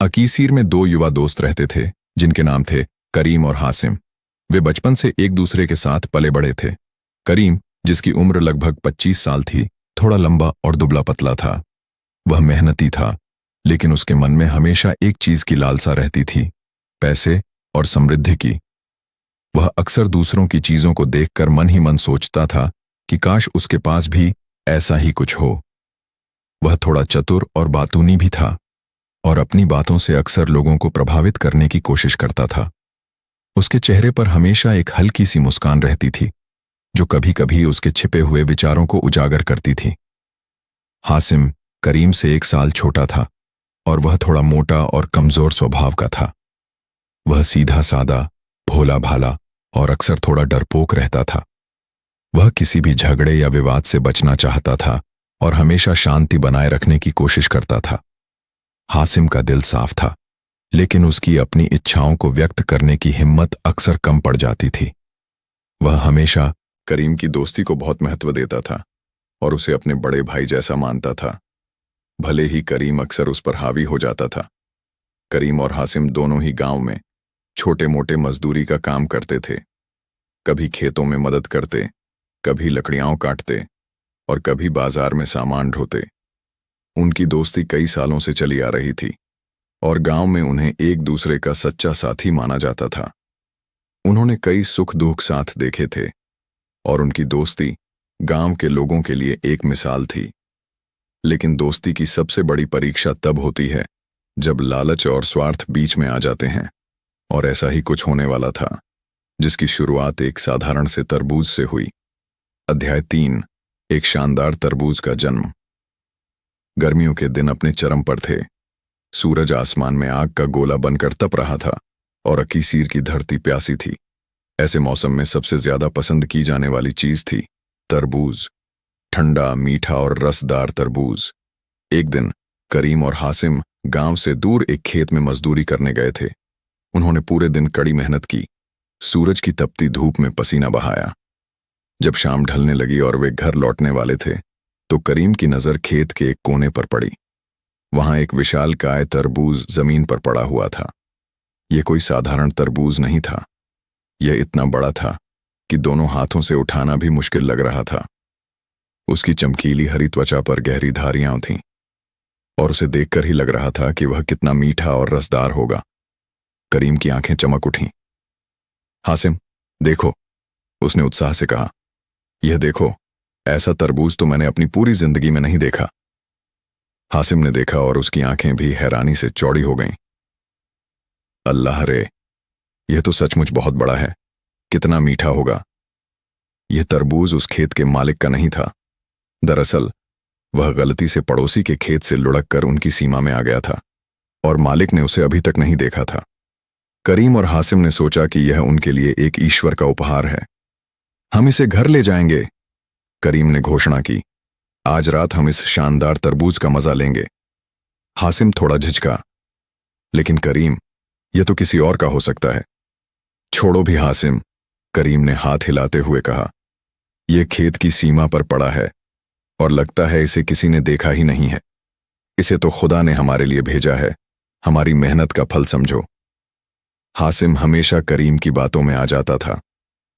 अकीसीर में दो युवा दोस्त रहते थे जिनके नाम थे करीम और हासिम। वे बचपन से एक दूसरे के साथ पले बड़े थे। करीम, जिसकी उम्र लगभग 25 साल थी, थोड़ा लंबा और दुबला पतला था। वह मेहनती था, लेकिन उसके मन में हमेशा एक चीज की लालसा रहती थी, पैसे और समृद्धि की। वह अक्सर दूसरों की चीजों को देखकर मन ही मन सोचता था कि काश उसके पास भी ऐसा ही कुछ हो। वह थोड़ा चतुर और बातूनी भी था और अपनी बातों से अक्सर लोगों को प्रभावित करने की कोशिश करता था। उसके चेहरे पर हमेशा एक हल्की सी मुस्कान रहती थी, जो कभी कभी उसके छिपे हुए विचारों को उजागर करती थी। हासिम करीम से 1 साल छोटा था और वह थोड़ा मोटा और कमजोर स्वभाव का था। वह सीधा सादा, भोला भाला और अक्सर थोड़ा डरपोक रहता था। वह किसी भी झगड़े या विवाद से बचना चाहता था और हमेशा शांति बनाए रखने की कोशिश करता था। हासिम का दिल साफ था, लेकिन उसकी अपनी इच्छाओं को व्यक्त करने की हिम्मत अक्सर कम पड़ जाती थी। वह हमेशा करीम की दोस्ती को बहुत महत्व देता था और उसे अपने बड़े भाई जैसा मानता था, भले ही करीम अक्सर उस पर हावी हो जाता था। करीम और हासिम दोनों ही गांव में छोटे मोटे मजदूरी का काम करते थे। कभी खेतों में मदद करते, कभी लकड़ियां काटते और कभी बाजार में सामान ढोते। उनकी दोस्ती कई सालों से चली आ रही थी और गांव में उन्हें एक दूसरे का सच्चा साथी माना जाता था। उन्होंने कई सुख दुख साथ देखे थे और उनकी दोस्ती गांव के लोगों के लिए एक मिसाल थी। लेकिन दोस्ती की सबसे बड़ी परीक्षा तब होती है जब लालच और स्वार्थ बीच में आ जाते हैं, और ऐसा ही कुछ होने वाला था, जिसकी शुरुआत एक साधारण से तरबूज से हुई। अध्याय 3, एक शानदार तरबूज का जन्म। गर्मियों के दिन अपने चरम पर थे। सूरज आसमान में आग का गोला बनकर तप रहा था और अकीसीर की धरती प्यासी थी। ऐसे मौसम में सबसे ज्यादा पसंद की जाने वाली चीज थी तरबूज। ठंडा, मीठा और रसदार तरबूज। एक दिन करीम और हासिम गांव से दूर एक खेत में मजदूरी करने गए थे। उन्होंने पूरे दिन कड़ी मेहनत की, सूरज की तपती धूप में पसीना बहाया। जब शाम ढलने लगी और वे घर लौटने वाले थे, तो करीम की नजर खेत के एक कोने पर पड़ी। वहां एक विशालकाय तरबूज जमीन पर पड़ा हुआ था। यह कोई साधारण तरबूज नहीं था। यह इतना बड़ा था कि दोनों हाथों से उठाना भी मुश्किल लग रहा था। उसकी चमकीली हरी त्वचा पर गहरी धारियां थीं और उसे देखकर ही लग रहा था कि वह कितना मीठा और रसदार होगा। करीम की आंखें चमक उठीं। हासिम, देखो, उसने उत्साह से कहा। यह देखो, ऐसा तरबूज तो मैंने अपनी पूरी जिंदगी में नहीं देखा। हासिम ने देखा और उसकी आंखें भी हैरानी से चौड़ी हो गईं। अल्लाह रे, यह तो सचमुच बहुत बड़ा है। कितना मीठा होगा। यह तरबूज उस खेत के मालिक का नहीं था। दरअसल वह गलती से पड़ोसी के खेत से लुढ़क कर उनकी सीमा में आ गया था और मालिक ने उसे अभी तक नहीं देखा था। करीम और हासिम ने सोचा कि यह उनके लिए एक ईश्वर का उपहार है। हम इसे घर ले जाएंगे, करीम ने घोषणा की। आज रात हम इस शानदार तरबूज का मजा लेंगे। हासिम थोड़ा झिझका, लेकिन करीम, यह तो किसी और का हो सकता है। छोड़ो भी हासिम, करीम ने हाथ हिलाते हुए कहा। यह खेत की सीमा पर पड़ा है और लगता है इसे किसी ने देखा ही नहीं है। इसे तो खुदा ने हमारे लिए भेजा है। हमारी मेहनत का फल समझो। हासिम हमेशा करीम की बातों में आ जाता था।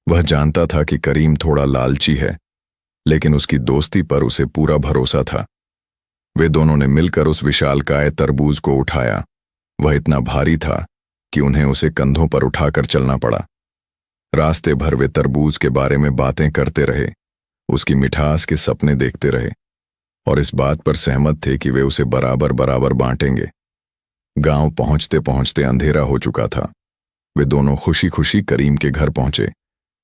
वह जानता था कि करीम थोड़ा लालची है, लेकिन उसकी दोस्ती पर उसे पूरा भरोसा था। वे दोनों ने मिलकर उस विशालकाय तरबूज को उठाया। वह इतना भारी था कि उन्हें उसे कंधों पर उठाकर चलना पड़ा। रास्ते भर वे तरबूज के बारे में बातें करते रहे, उसकी मिठास के सपने देखते रहे और इस बात पर सहमत थे कि वे उसे बराबर बराबर बांटेंगे। गांव पहुंचते पहुंचते अंधेरा हो चुका था। वे दोनों खुशी खुशी करीम के घर पहुंचे,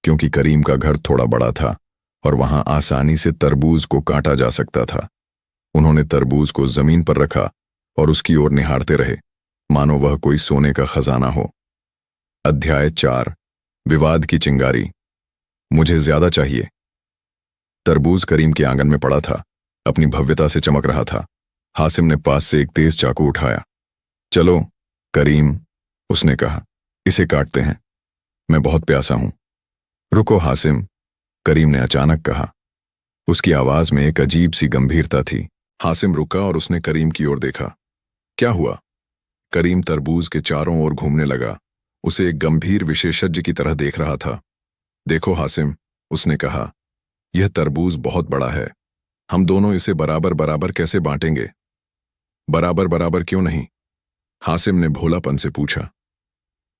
क्योंकि करीम का घर थोड़ा बड़ा था और वहां आसानी से तरबूज को काटा जा सकता था। उन्होंने तरबूज को जमीन पर रखा और उसकी ओर निहारते रहे, मानो वह कोई सोने का खजाना हो। अध्याय 4, विवाद की चिंगारी। मुझे ज्यादा चाहिए। तरबूज करीम के आंगन में पड़ा था, अपनी भव्यता से चमक रहा था। हासिम ने पास से एक तेज चाकू उठाया। चलो करीम, उसने कहा, इसे काटते हैं। मैं बहुत प्यासा हूं। रुको हासिम, करीम ने अचानक कहा। उसकी आवाज में एक अजीब सी गंभीरता थी। हासिम रुका और उसने करीम की ओर देखा। क्या हुआ? करीम तरबूज के चारों ओर घूमने लगा। उसे एक गंभीर विशेषज्ञ की तरह देख रहा था। देखो हासिम, उसने कहा, यह तरबूज बहुत बड़ा है। हम दोनों इसे बराबर बराबर कैसे बांटेंगे? बराबर बराबर क्यों नहीं? हासिम ने भोलापन से पूछा।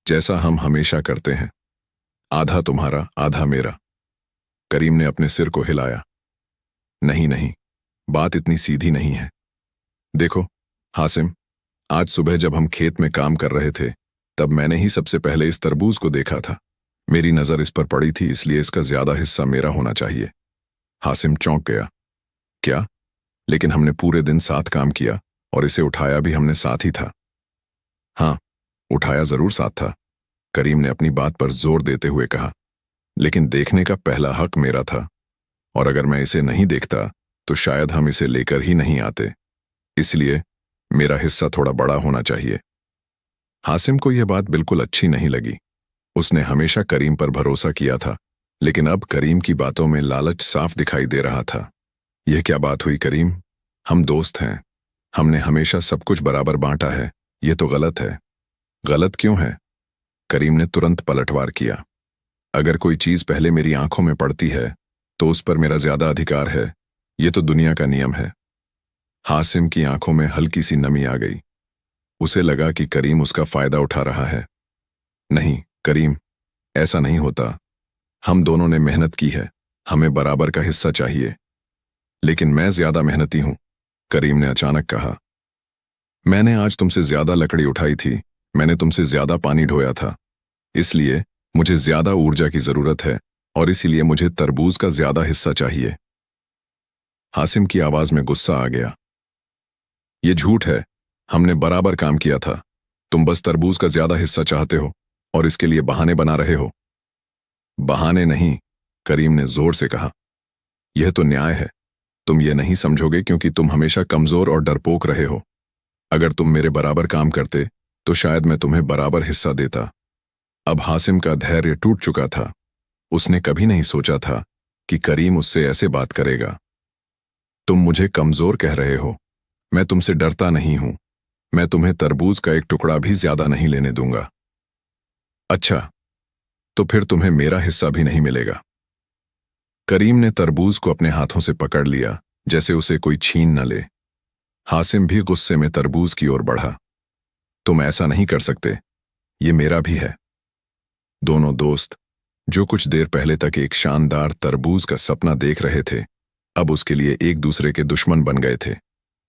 जैसा हम हमेशा करते हैं, आधा तुम्हारा आधा मेरा। करीम ने अपने सिर को हिलाया। नहीं नहीं, बात इतनी सीधी नहीं है। देखो हासिम, आज सुबह जब हम खेत में काम कर रहे थे, तब मैंने ही सबसे पहले इस तरबूज को देखा था। मेरी नजर इस पर पड़ी थी, इसलिए इसका ज्यादा हिस्सा मेरा होना चाहिए। हासिम चौंक गया। क्या? लेकिन हमने पूरे दिन साथ काम किया और इसे उठाया भी हमने साथ ही था। हाँ, उठाया जरूर साथ था, करीम ने अपनी बात पर जोर देते हुए कहा। लेकिन देखने का पहला हक मेरा था, और अगर मैं इसे नहीं देखता तो शायद हम इसे लेकर ही नहीं आते। इसलिए मेरा हिस्सा थोड़ा बड़ा होना चाहिए। हासिम को यह बात बिल्कुल अच्छी नहीं लगी। उसने हमेशा करीम पर भरोसा किया था, लेकिन अब करीम की बातों में लालच साफ दिखाई दे रहा था। यह क्या बात हुई करीम? हम दोस्त हैं, हमने हमेशा सब कुछ बराबर बांटा है। यह तो गलत है। गलत क्यों है? करीम ने तुरंत पलटवार किया। अगर कोई चीज पहले मेरी आंखों में पड़ती है तो उस पर मेरा ज्यादा अधिकार है। यह तो दुनिया का नियम है। हासिम की आंखों में हल्की सी नमी आ गई। उसे लगा कि करीम उसका फायदा उठा रहा है। नहीं करीम, ऐसा नहीं होता। हम दोनों ने मेहनत की है, हमें बराबर का हिस्सा चाहिए। लेकिन मैं ज्यादा मेहनती हूं, करीम ने अचानक कहा। मैंने आज तुमसे ज्यादा लकड़ी उठाई थी, मैंने तुमसे ज्यादा पानी ढोया था, इसलिए मुझे ज्यादा ऊर्जा की जरूरत है और इसीलिए मुझे तरबूज का ज्यादा हिस्सा चाहिए। हासिम की आवाज में गुस्सा आ गया। यह झूठ है, हमने बराबर काम किया था। तुम बस तरबूज का ज्यादा हिस्सा चाहते हो और इसके लिए बहाने बना रहे हो। बहाने नहीं, करीम ने जोर से कहा। यह तो न्याय है। तुम ये नहीं समझोगे क्योंकि तुम हमेशा कमजोर और डरपोक रहे हो। अगर तुम मेरे बराबर काम करते तो शायद मैं तुम्हें बराबर हिस्सा देता। अब हासिम का धैर्य टूट चुका था। उसने कभी नहीं सोचा था कि करीम उससे ऐसे बात करेगा। तुम मुझे कमजोर कह रहे हो। मैं तुमसे डरता नहीं हूं। मैं तुम्हें तरबूज का एक टुकड़ा भी ज्यादा नहीं लेने दूंगा। अच्छा, तो फिर तुम्हें मेरा हिस्सा भी नहीं मिलेगा। करीम ने तरबूज को अपने हाथों से पकड़ लिया, जैसे उसे कोई छीन न ले। हासिम भी गुस्से में तरबूज की ओर बढ़ा। तुम ऐसा नहीं कर सकते, ये मेरा भी है। दोनों दोस्त, जो कुछ देर पहले तक एक शानदार तरबूज का सपना देख रहे थे, अब उसके लिए एक दूसरे के दुश्मन बन गए थे।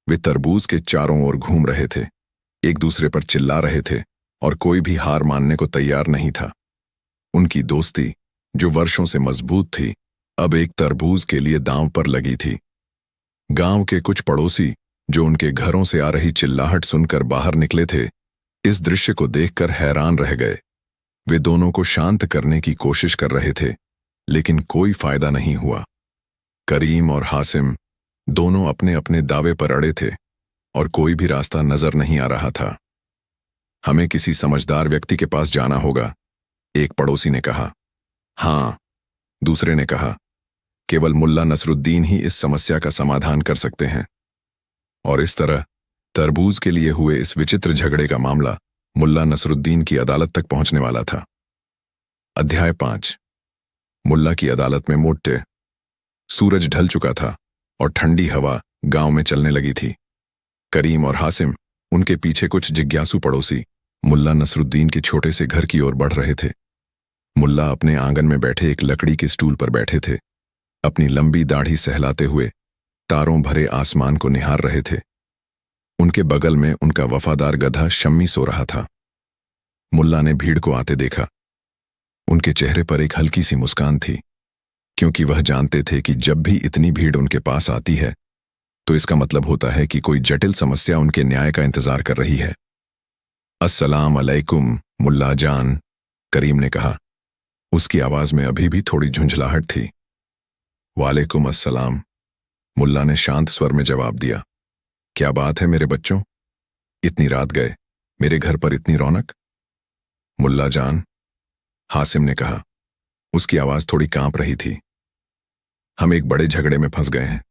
वे तरबूज के चारों ओर घूम रहे थे, एक दूसरे पर चिल्ला रहे थे और कोई भी हार मानने को तैयार नहीं था। उनकी दोस्ती, जो वर्षों से मजबूत थी, अब एक तरबूज के लिए दांव पर लगी थी। गांव के कुछ पड़ोसी, जो उनके घरों से आ रही चिल्लाहट सुनकर बाहर निकले थे, इस दृश्य को देखकर हैरान रह गए। वे दोनों को शांत करने की कोशिश कर रहे थे, लेकिन कोई फायदा नहीं हुआ। करीम और हासिम दोनों अपने अपने दावे पर अड़े थे और कोई भी रास्ता नजर नहीं आ रहा था। हमें किसी समझदार व्यक्ति के पास जाना होगा, एक पड़ोसी ने कहा। हाँ, दूसरे ने कहा, केवल मुल्ला नसरुद्दीन ही इस समस्या का समाधान कर सकते हैं। और इस तरह तरबूज के लिए हुए इस विचित्र झगड़े का मामला मुल्ला नसरुद्दीन की अदालत तक पहुंचने वाला था। अध्याय 5। मुल्ला की अदालत में मोटे। सूरज ढल चुका था और ठंडी हवा गांव में चलने लगी थी। करीम और हासिम, उनके पीछे कुछ जिज्ञासु पड़ोसी, मुल्ला नसरुद्दीन के छोटे से घर की ओर बढ़ रहे थे। मुल्ला अपने आंगन में बैठे एक लकड़ी के स्टूल पर बैठे थे, अपनी लंबी दाढ़ी सहलाते हुए तारों भरे आसमान को निहार रहे थे। उनके बगल में उनका वफादार गधा शम्मी सो रहा था। मुल्ला ने भीड़ को आते देखा। उनके चेहरे पर एक हल्की सी मुस्कान थी, क्योंकि वह जानते थे कि जब भी इतनी भीड़ उनके पास आती है तो इसका मतलब होता है कि कोई जटिल समस्या उनके न्याय का इंतजार कर रही है। अस्सलाम अलैकुम मुल्ला जान, करीम ने कहा। उसकी आवाज में अभी भी थोड़ी झुंझलाहट थी। वालेकुम अस्सलाम, मुल्ला ने शांत स्वर में जवाब दिया। क्या बात है मेरे बच्चों? इतनी रात गए, मेरे घर पर इतनी रौनक? मुल्ला जान, हासिम ने कहा। उसकी आवाज थोड़ी कांप रही थी। हम एक बड़े झगड़े में फंस गए हैं,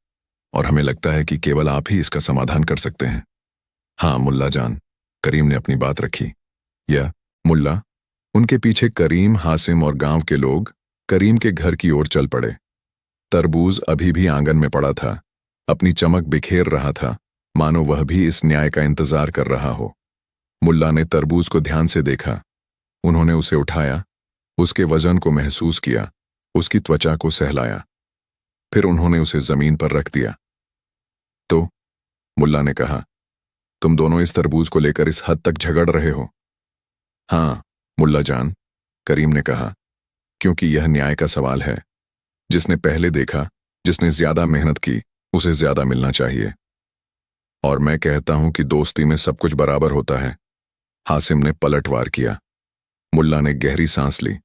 और हमें लगता है कि केवल आप ही इसका समाधान कर सकते हैं। हाँ मुल्ला जान, करीम ने अपनी बात रखी। या मुल्ला, उनके पीछे करीम, हासिम और गांव के लोग करीम के घर की ओर चल पड़े। तरबूज अभी भी आंगन में पड़ा था, अपनी चमक बिखेर रहा था, मानो वह भी इस न्याय का इंतजार कर रहा हो। मुल्ला ने तरबूज को ध्यान से देखा। उन्होंने उसे उठाया, उसके वजन को महसूस किया, उसकी त्वचा को सहलाया। फिर उन्होंने उसे जमीन पर रख दिया। तो मुल्ला ने कहा, तुम दोनों इस तरबूज को लेकर इस हद तक झगड़ रहे हो? हाँ मुल्ला जान, करीम ने कहा, क्योंकि यह न्याय का सवाल है। जिसने पहले देखा, जिसने ज्यादा मेहनत की, उसे ज्यादा मिलना चाहिए। और मैं कहता हूं कि दोस्ती में सब कुछ बराबर होता है। हासिम ने पलटवार किया। मुल्ला ने गहरी सांस ली।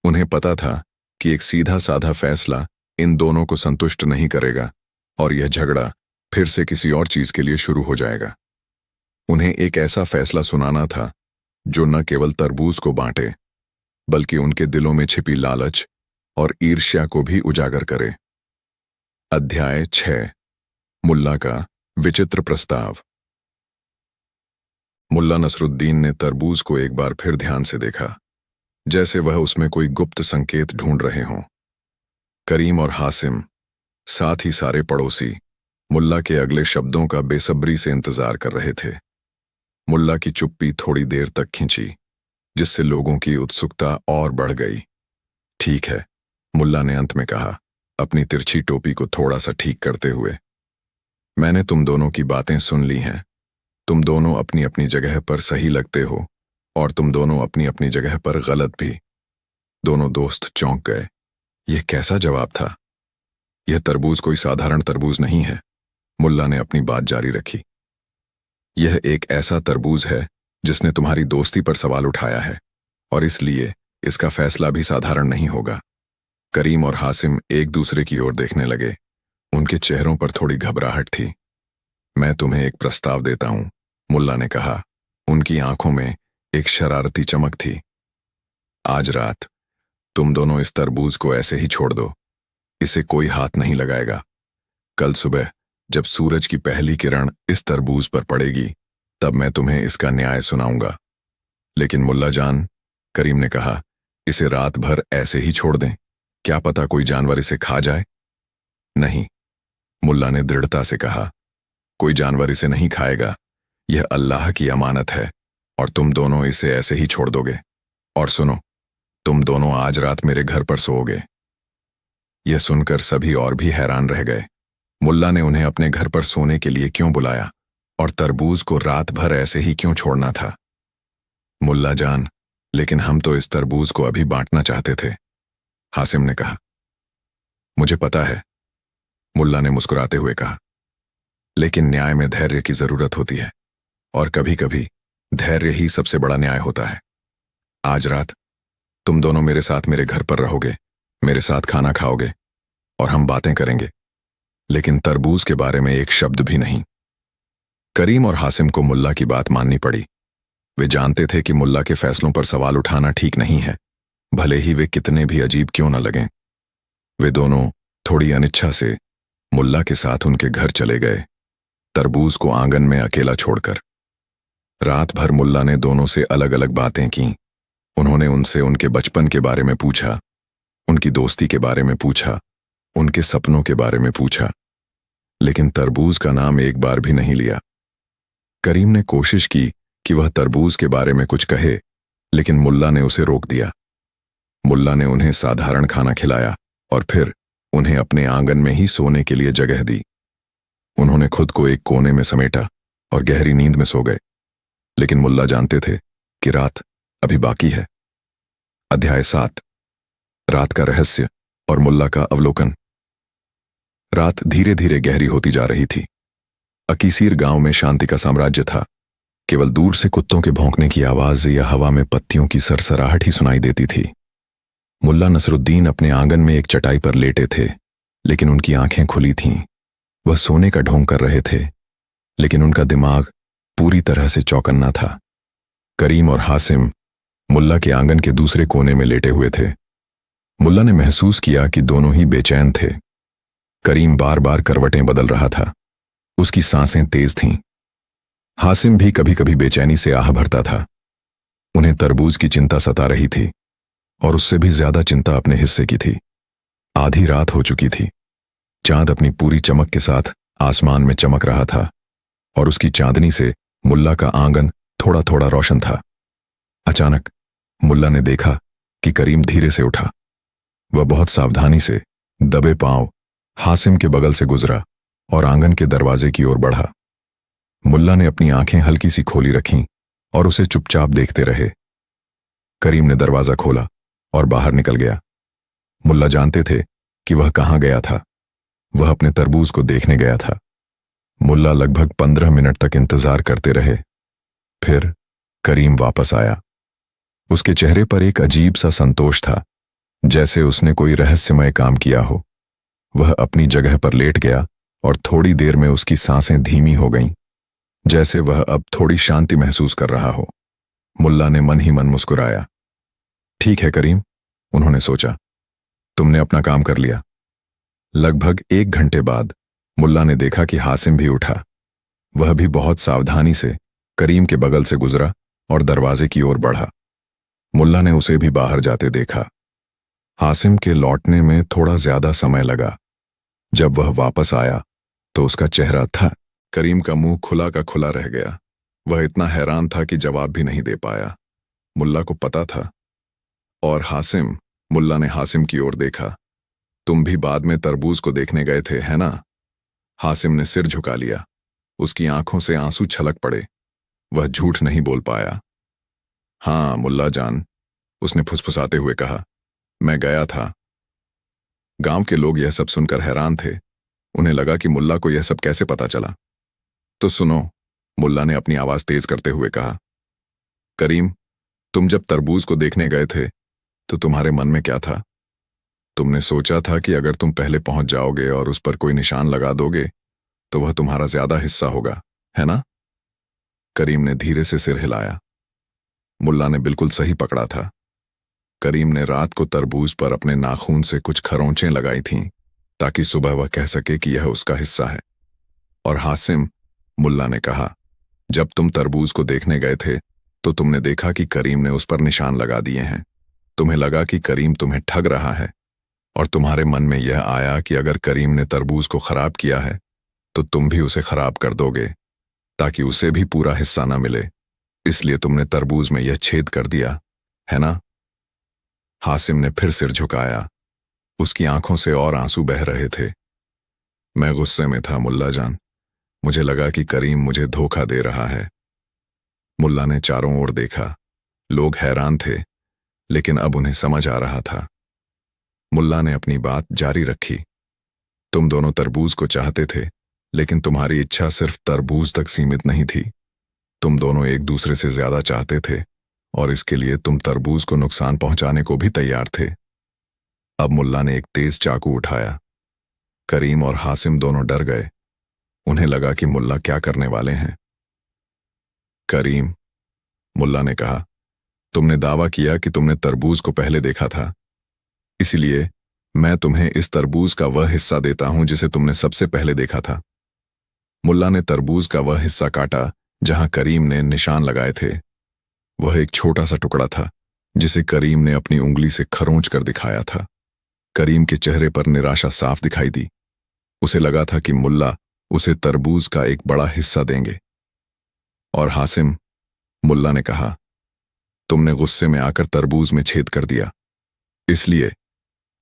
उन्हें पता था कि एक सीधा साधा फैसला इन दोनों को संतुष्ट नहीं करेगा और यह झगड़ा फिर से किसी और चीज के लिए शुरू हो जाएगा। उन्हें एक ऐसा फैसला सुनाना था जो न केवल तरबूज को बांटे, बल्कि उनके दिलों में छिपी लालच और ईर्ष्या को भी उजागर करे। अध्याय 6। मुल्ला का विचित्र प्रस्ताव। मुल्ला नसरुद्दीन ने तरबूज को एक बार फिर ध्यान से देखा, जैसे वह उसमें कोई गुप्त संकेत ढूंढ रहे हों। करीम और हासिम, साथ ही सारे पड़ोसी, मुल्ला के अगले शब्दों का बेसब्री से इंतजार कर रहे थे। मुल्ला की चुप्पी थोड़ी देर तक खिंची, जिससे लोगों की उत्सुकता और बढ़ गई। ठीक है, मुल्ला ने अंत में कहा, अपनी तिरछी टोपी को थोड़ा सा ठीक करते हुए। मैंने तुम दोनों की बातें सुन ली हैं। तुम दोनों अपनी अपनी जगह पर सही लगते हो और तुम दोनों अपनी अपनी जगह पर गलत भी। दोनों दोस्त चौंक गए। यह कैसा जवाब था? यह तरबूज कोई साधारण तरबूज नहीं है। मुल्ला ने अपनी बात जारी रखी। यह एक ऐसा तरबूज है जिसने तुम्हारी दोस्ती पर सवाल उठाया है, और इसलिए इसका फैसला भी साधारण नहीं होगा। करीम और हासिम एक दूसरे की ओर देखने लगे। उनके चेहरों पर थोड़ी घबराहट थी। मैं तुम्हें एक प्रस्ताव देता हूं, मुल्ला ने कहा। उनकी आंखों में एक शरारती चमक थी। आज रात तुम दोनों इस तरबूज को ऐसे ही छोड़ दो। इसे कोई हाथ नहीं लगाएगा। कल सुबह जब सूरज की पहली किरण इस तरबूज पर पड़ेगी, तब मैं तुम्हें इसका न्याय सुनाऊंगा। लेकिन मुल्ला जान, करीम ने कहा, इसे रात भर ऐसे ही छोड़ दें? क्या पता कोई जानवर इसे खा जाए? नहीं, मुल्ला ने दृढ़ता से कहा, कोई जानवर इसे नहीं खाएगा। यह अल्लाह की अमानत है और तुम दोनों इसे ऐसे ही छोड़ दोगे। और सुनो, तुम दोनों आज रात मेरे घर पर सोओगे। यह सुनकर सभी और भी हैरान रह गए। मुल्ला ने उन्हें अपने घर पर सोने के लिए क्यों बुलाया और तरबूज को रात भर ऐसे ही क्यों छोड़ना था? मुल्ला जान, लेकिन हम तो इस तरबूज को अभी बांटना चाहते थे, हासिम ने कहा। मुझे पता है, मुल्ला ने मुस्कुराते हुए कहा, लेकिन न्याय में धैर्य की जरूरत होती है और कभी-कभी धैर्य ही सबसे बड़ा न्याय होता है। आज रात तुम दोनों मेरे साथ मेरे घर पर रहोगे, मेरे साथ खाना खाओगे और हम बातें करेंगे, लेकिन तरबूज के बारे में एक शब्द भी नहीं। करीम और हासिम को मुल्ला की बात माननी पड़ी। वे जानते थे कि मुल्ला के फैसलों पर सवाल उठाना ठीक नहीं है, भले ही वे कितने भी अजीब क्यों न लगें। वे दोनों थोड़ी अनिच्छा से मुल्ला के साथ उनके घर चले गए, तरबूज को आंगन में अकेला छोड़कर। रात भर मुल्ला ने दोनों से अलग अलग बातें की। उन्होंने उनसे उनके बचपन के बारे में पूछा, उनकी दोस्ती के बारे में पूछा, उनके सपनों के बारे में पूछा, लेकिन तरबूज का नाम एक बार भी नहीं लिया। करीम ने कोशिश की कि वह तरबूज के बारे में कुछ कहे, लेकिन मुल्ला ने उसे रोक दिया। मुल्ला ने उन्हें साधारण खाना खिलाया और फिर उन्हें अपने आंगन में ही सोने के लिए जगह दी। उन्होंने खुद को एक कोने में समेटा और गहरी नींद में सो गए। लेकिन मुल्ला जानते थे कि रात अभी बाकी है। अध्याय 7। रात का रहस्य और मुल्ला का अवलोकन। रात धीरे धीरे गहरी होती जा रही थी। अकीसीर गांव में शांति का साम्राज्य था। केवल दूर से कुत्तों के भौंकने की आवाज या हवा में पत्तियों की सरसराहट ही सुनाई देती थी। मुल्ला नसरुद्दीन अपने आंगन में एक चटाई पर लेटे थे, लेकिन उनकी आंखें खुली थीं। वह सोने का ढोंग कर रहे थे, लेकिन उनका दिमाग पूरी तरह से चौकन्ना था। करीम और हासिम मुल्ला के आंगन के दूसरे कोने में लेटे हुए थे। मुल्ला ने महसूस किया कि दोनों ही बेचैन थे। करीम बार बार करवटें बदल रहा था। उसकी सांसें तेज थीं। हासिम भी कभी कभी बेचैनी से आह भरता था। उन्हें तरबूज की चिंता सता रही थी और उससे भी ज्यादा चिंता अपने हिस्से की थी। आधी रात हो चुकी थी। चांद अपनी पूरी चमक के साथ आसमान में चमक रहा था और उसकी चांदनी से मुल्ला का आंगन थोड़ा थोड़ा रोशन था। अचानक मुल्ला ने देखा कि करीम धीरे से उठा। वह बहुत सावधानी से दबे पांव हासिम के बगल से गुजरा और आंगन के दरवाजे की ओर बढ़ा। मुल्ला ने अपनी आंखें हल्की सी खोली रखीं और उसे चुपचाप देखते रहे। करीम ने दरवाजा खोला और बाहर निकल गया। मुल्ला जानते थे कि वह कहां गया था। वह अपने तरबूज को देखने गया था। मुल्ला लगभग 15 मिनट तक इंतजार करते रहे। फिर करीम वापस आया। उसके चेहरे पर एक अजीब सा संतोष था, जैसे उसने कोई रहस्यमय काम किया हो। वह अपनी जगह पर लेट गया और थोड़ी देर में उसकी सांसें धीमी हो गईं, जैसे वह अब थोड़ी शांति महसूस कर रहा हो। मुल्ला ने मन ही मन मुस्कुराया। ठीक है करीम, उन्होंने सोचा, तुमने अपना काम कर लिया। लगभग 1 घंटे बाद मुल्ला ने देखा कि हासिम भी उठा। वह भी बहुत सावधानी से करीम के बगल से गुजरा और दरवाजे की ओर बढ़ा। मुल्ला ने उसे भी बाहर जाते देखा। हासिम के लौटने में थोड़ा ज्यादा समय लगा। जब वह वापस आया तो उसका चेहरा था। करीम का मुंह खुला का खुला रह गया। वह इतना हैरान था कि जवाब भी नहीं दे पाया। मुल्ला को पता था। और हासिम, मुल्ला ने हासिम की ओर देखा। तुम भी बाद में तरबूज को देखने गए थे, है ना? हासिम ने सिर झुका लिया। उसकी आंखों से आंसू छलक पड़े। वह झूठ नहीं बोल पाया। हाँ मुल्ला जान, उसने फुसफुसाते हुए कहा, मैं गया था। गांव के लोग यह सब सुनकर हैरान थे। उन्हें लगा कि मुल्ला को यह सब कैसे पता चला। तो सुनो, मुल्ला ने अपनी आवाज तेज करते हुए कहा, करीम, तुम जब तरबूज को देखने गए थे तो तुम्हारे मन में क्या था? तुमने सोचा था कि अगर तुम पहले पहुंच जाओगे और उस पर कोई निशान लगा दोगे तो वह तुम्हारा ज्यादा हिस्सा होगा, है ना? करीम ने धीरे से सिर हिलाया। मुल्ला ने बिल्कुल सही पकड़ा था। करीम ने रात को तरबूज पर अपने नाखून से कुछ खरोंचें लगाई थीं ताकि सुबह वह कह सके कि यह उसका हिस्सा है। और हासिम, मुल्ला ने कहा, जब तुम तरबूज को देखने गए थे तो तुमने देखा कि करीम ने उस पर निशान लगा दिए हैं। तुम्हें लगा कि करीम तुम्हें ठग रहा है और तुम्हारे मन में यह आया कि अगर करीम ने तरबूज को खराब किया है तो तुम भी उसे खराब कर दोगे ताकि उसे भी पूरा हिस्सा न मिले। इसलिए तुमने तरबूज में यह छेद कर दिया, है ना? हासिम ने फिर सिर झुकाया। उसकी आंखों से और आंसू बह रहे थे। मैं गुस्से में था मुल्ला जान। मुझे लगा कि करीम मुझे धोखा दे रहा है। मुल्ला ने चारों ओर देखा। लोग हैरान थे, लेकिन अब उन्हें समझ आ रहा था। मुल्ला ने अपनी बात जारी रखी। तुम दोनों तरबूज को चाहते थे, लेकिन तुम्हारी इच्छा सिर्फ तरबूज तक सीमित नहीं थी। तुम दोनों एक दूसरे से ज्यादा चाहते थे और इसके लिए तुम तरबूज को नुकसान पहुंचाने को भी तैयार थे। अब मुल्ला ने एक तेज चाकू उठाया। करीम और हासिम दोनों डर गए। उन्हें लगा कि मुल्ला क्या करने वाले हैं। करीम, मुल्ला ने कहा, तुमने दावा किया कि तुमने तरबूज को पहले देखा था, इसलिए मैं तुम्हें इस तरबूज का वह हिस्सा देता हूं जिसे तुमने सबसे पहले देखा था। मुल्ला ने तरबूज का वह हिस्सा काटा जहां करीम ने निशान लगाए थे। वह एक छोटा सा टुकड़ा था जिसे करीम ने अपनी उंगली से खरोंच कर दिखाया था। करीम के चेहरे पर निराशा साफ दिखाई दी। उसे लगा था कि मुल्ला उसे तरबूज का एक बड़ा हिस्सा देंगे। और हासिम, मुल्ला ने कहा, तुमने गुस्से में आकर तरबूज में छेद कर दिया, इसलिए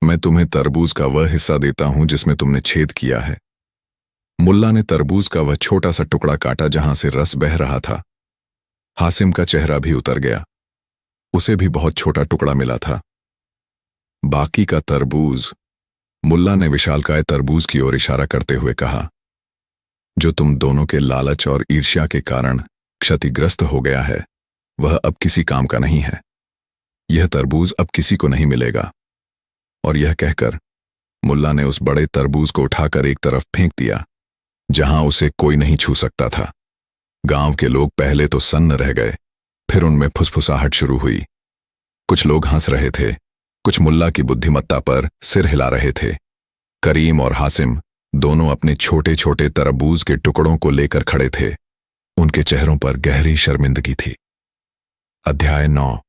मैं तुम्हें तरबूज का वह हिस्सा देता हूं जिसमें तुमने छेद किया है। मुल्ला ने तरबूज का वह छोटा सा टुकड़ा काटा जहां से रस बह रहा था। हासिम का चेहरा भी उतर गया। उसे भी बहुत छोटा टुकड़ा मिला था। बाकी का तरबूज, मुल्ला ने विशालकाय तरबूज की ओर इशारा करते हुए कहा, जो तुम दोनों के लालच और ईर्ष्या के कारण क्षतिग्रस्त हो गया है, वह अब किसी काम का नहीं है। यह तरबूज अब किसी को नहीं मिलेगा। और यह कहकर मुल्ला ने उस बड़े तरबूज को उठाकर एक तरफ फेंक दिया जहां उसे कोई नहीं छू सकता था। गांव के लोग पहले तो सन्न रह गए, फिर उनमें फुसफुसाहट शुरू हुई। कुछ लोग हंस रहे थे, कुछ मुल्ला की बुद्धिमत्ता पर सिर हिला रहे थे। करीम और हासिम दोनों अपने छोटे छोटे तरबूज के टुकड़ों को लेकर खड़े थे। उनके चेहरों पर गहरी शर्मिंदगी थी। अध्याय 9।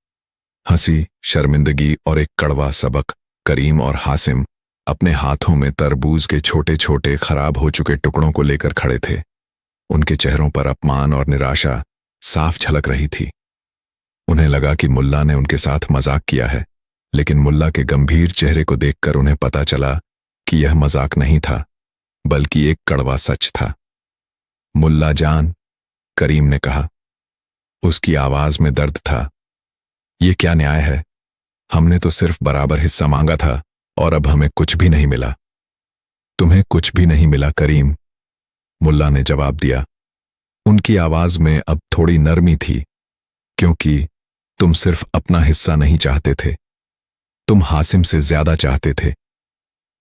हंसी, शर्मिंदगी और एक कड़वा सबक। करीम और हासिम अपने हाथों में तरबूज के छोटे छोटे खराब हो चुके टुकड़ों को लेकर खड़े थे। उनके चेहरों पर अपमान और निराशा साफ झलक रही थी। उन्हें लगा कि मुल्ला ने उनके साथ मजाक किया है, लेकिन मुल्ला के गंभीर चेहरे को देखकर उन्हें पता चला कि यह मजाक नहीं था, बल्कि एक कड़वा सच था। मुल्ला जान, करीम ने कहा। उसकी आवाज में दर्द था। ये क्या न्याय है? हमने तो सिर्फ बराबर हिस्सा मांगा था और अब हमें कुछ भी नहीं मिला। तुम्हें कुछ भी नहीं मिला करीम, मुल्ला ने जवाब दिया। उनकी आवाज में अब थोड़ी नरमी थी, क्योंकि तुम सिर्फ अपना हिस्सा नहीं चाहते थे, तुम हासिम से ज्यादा चाहते थे।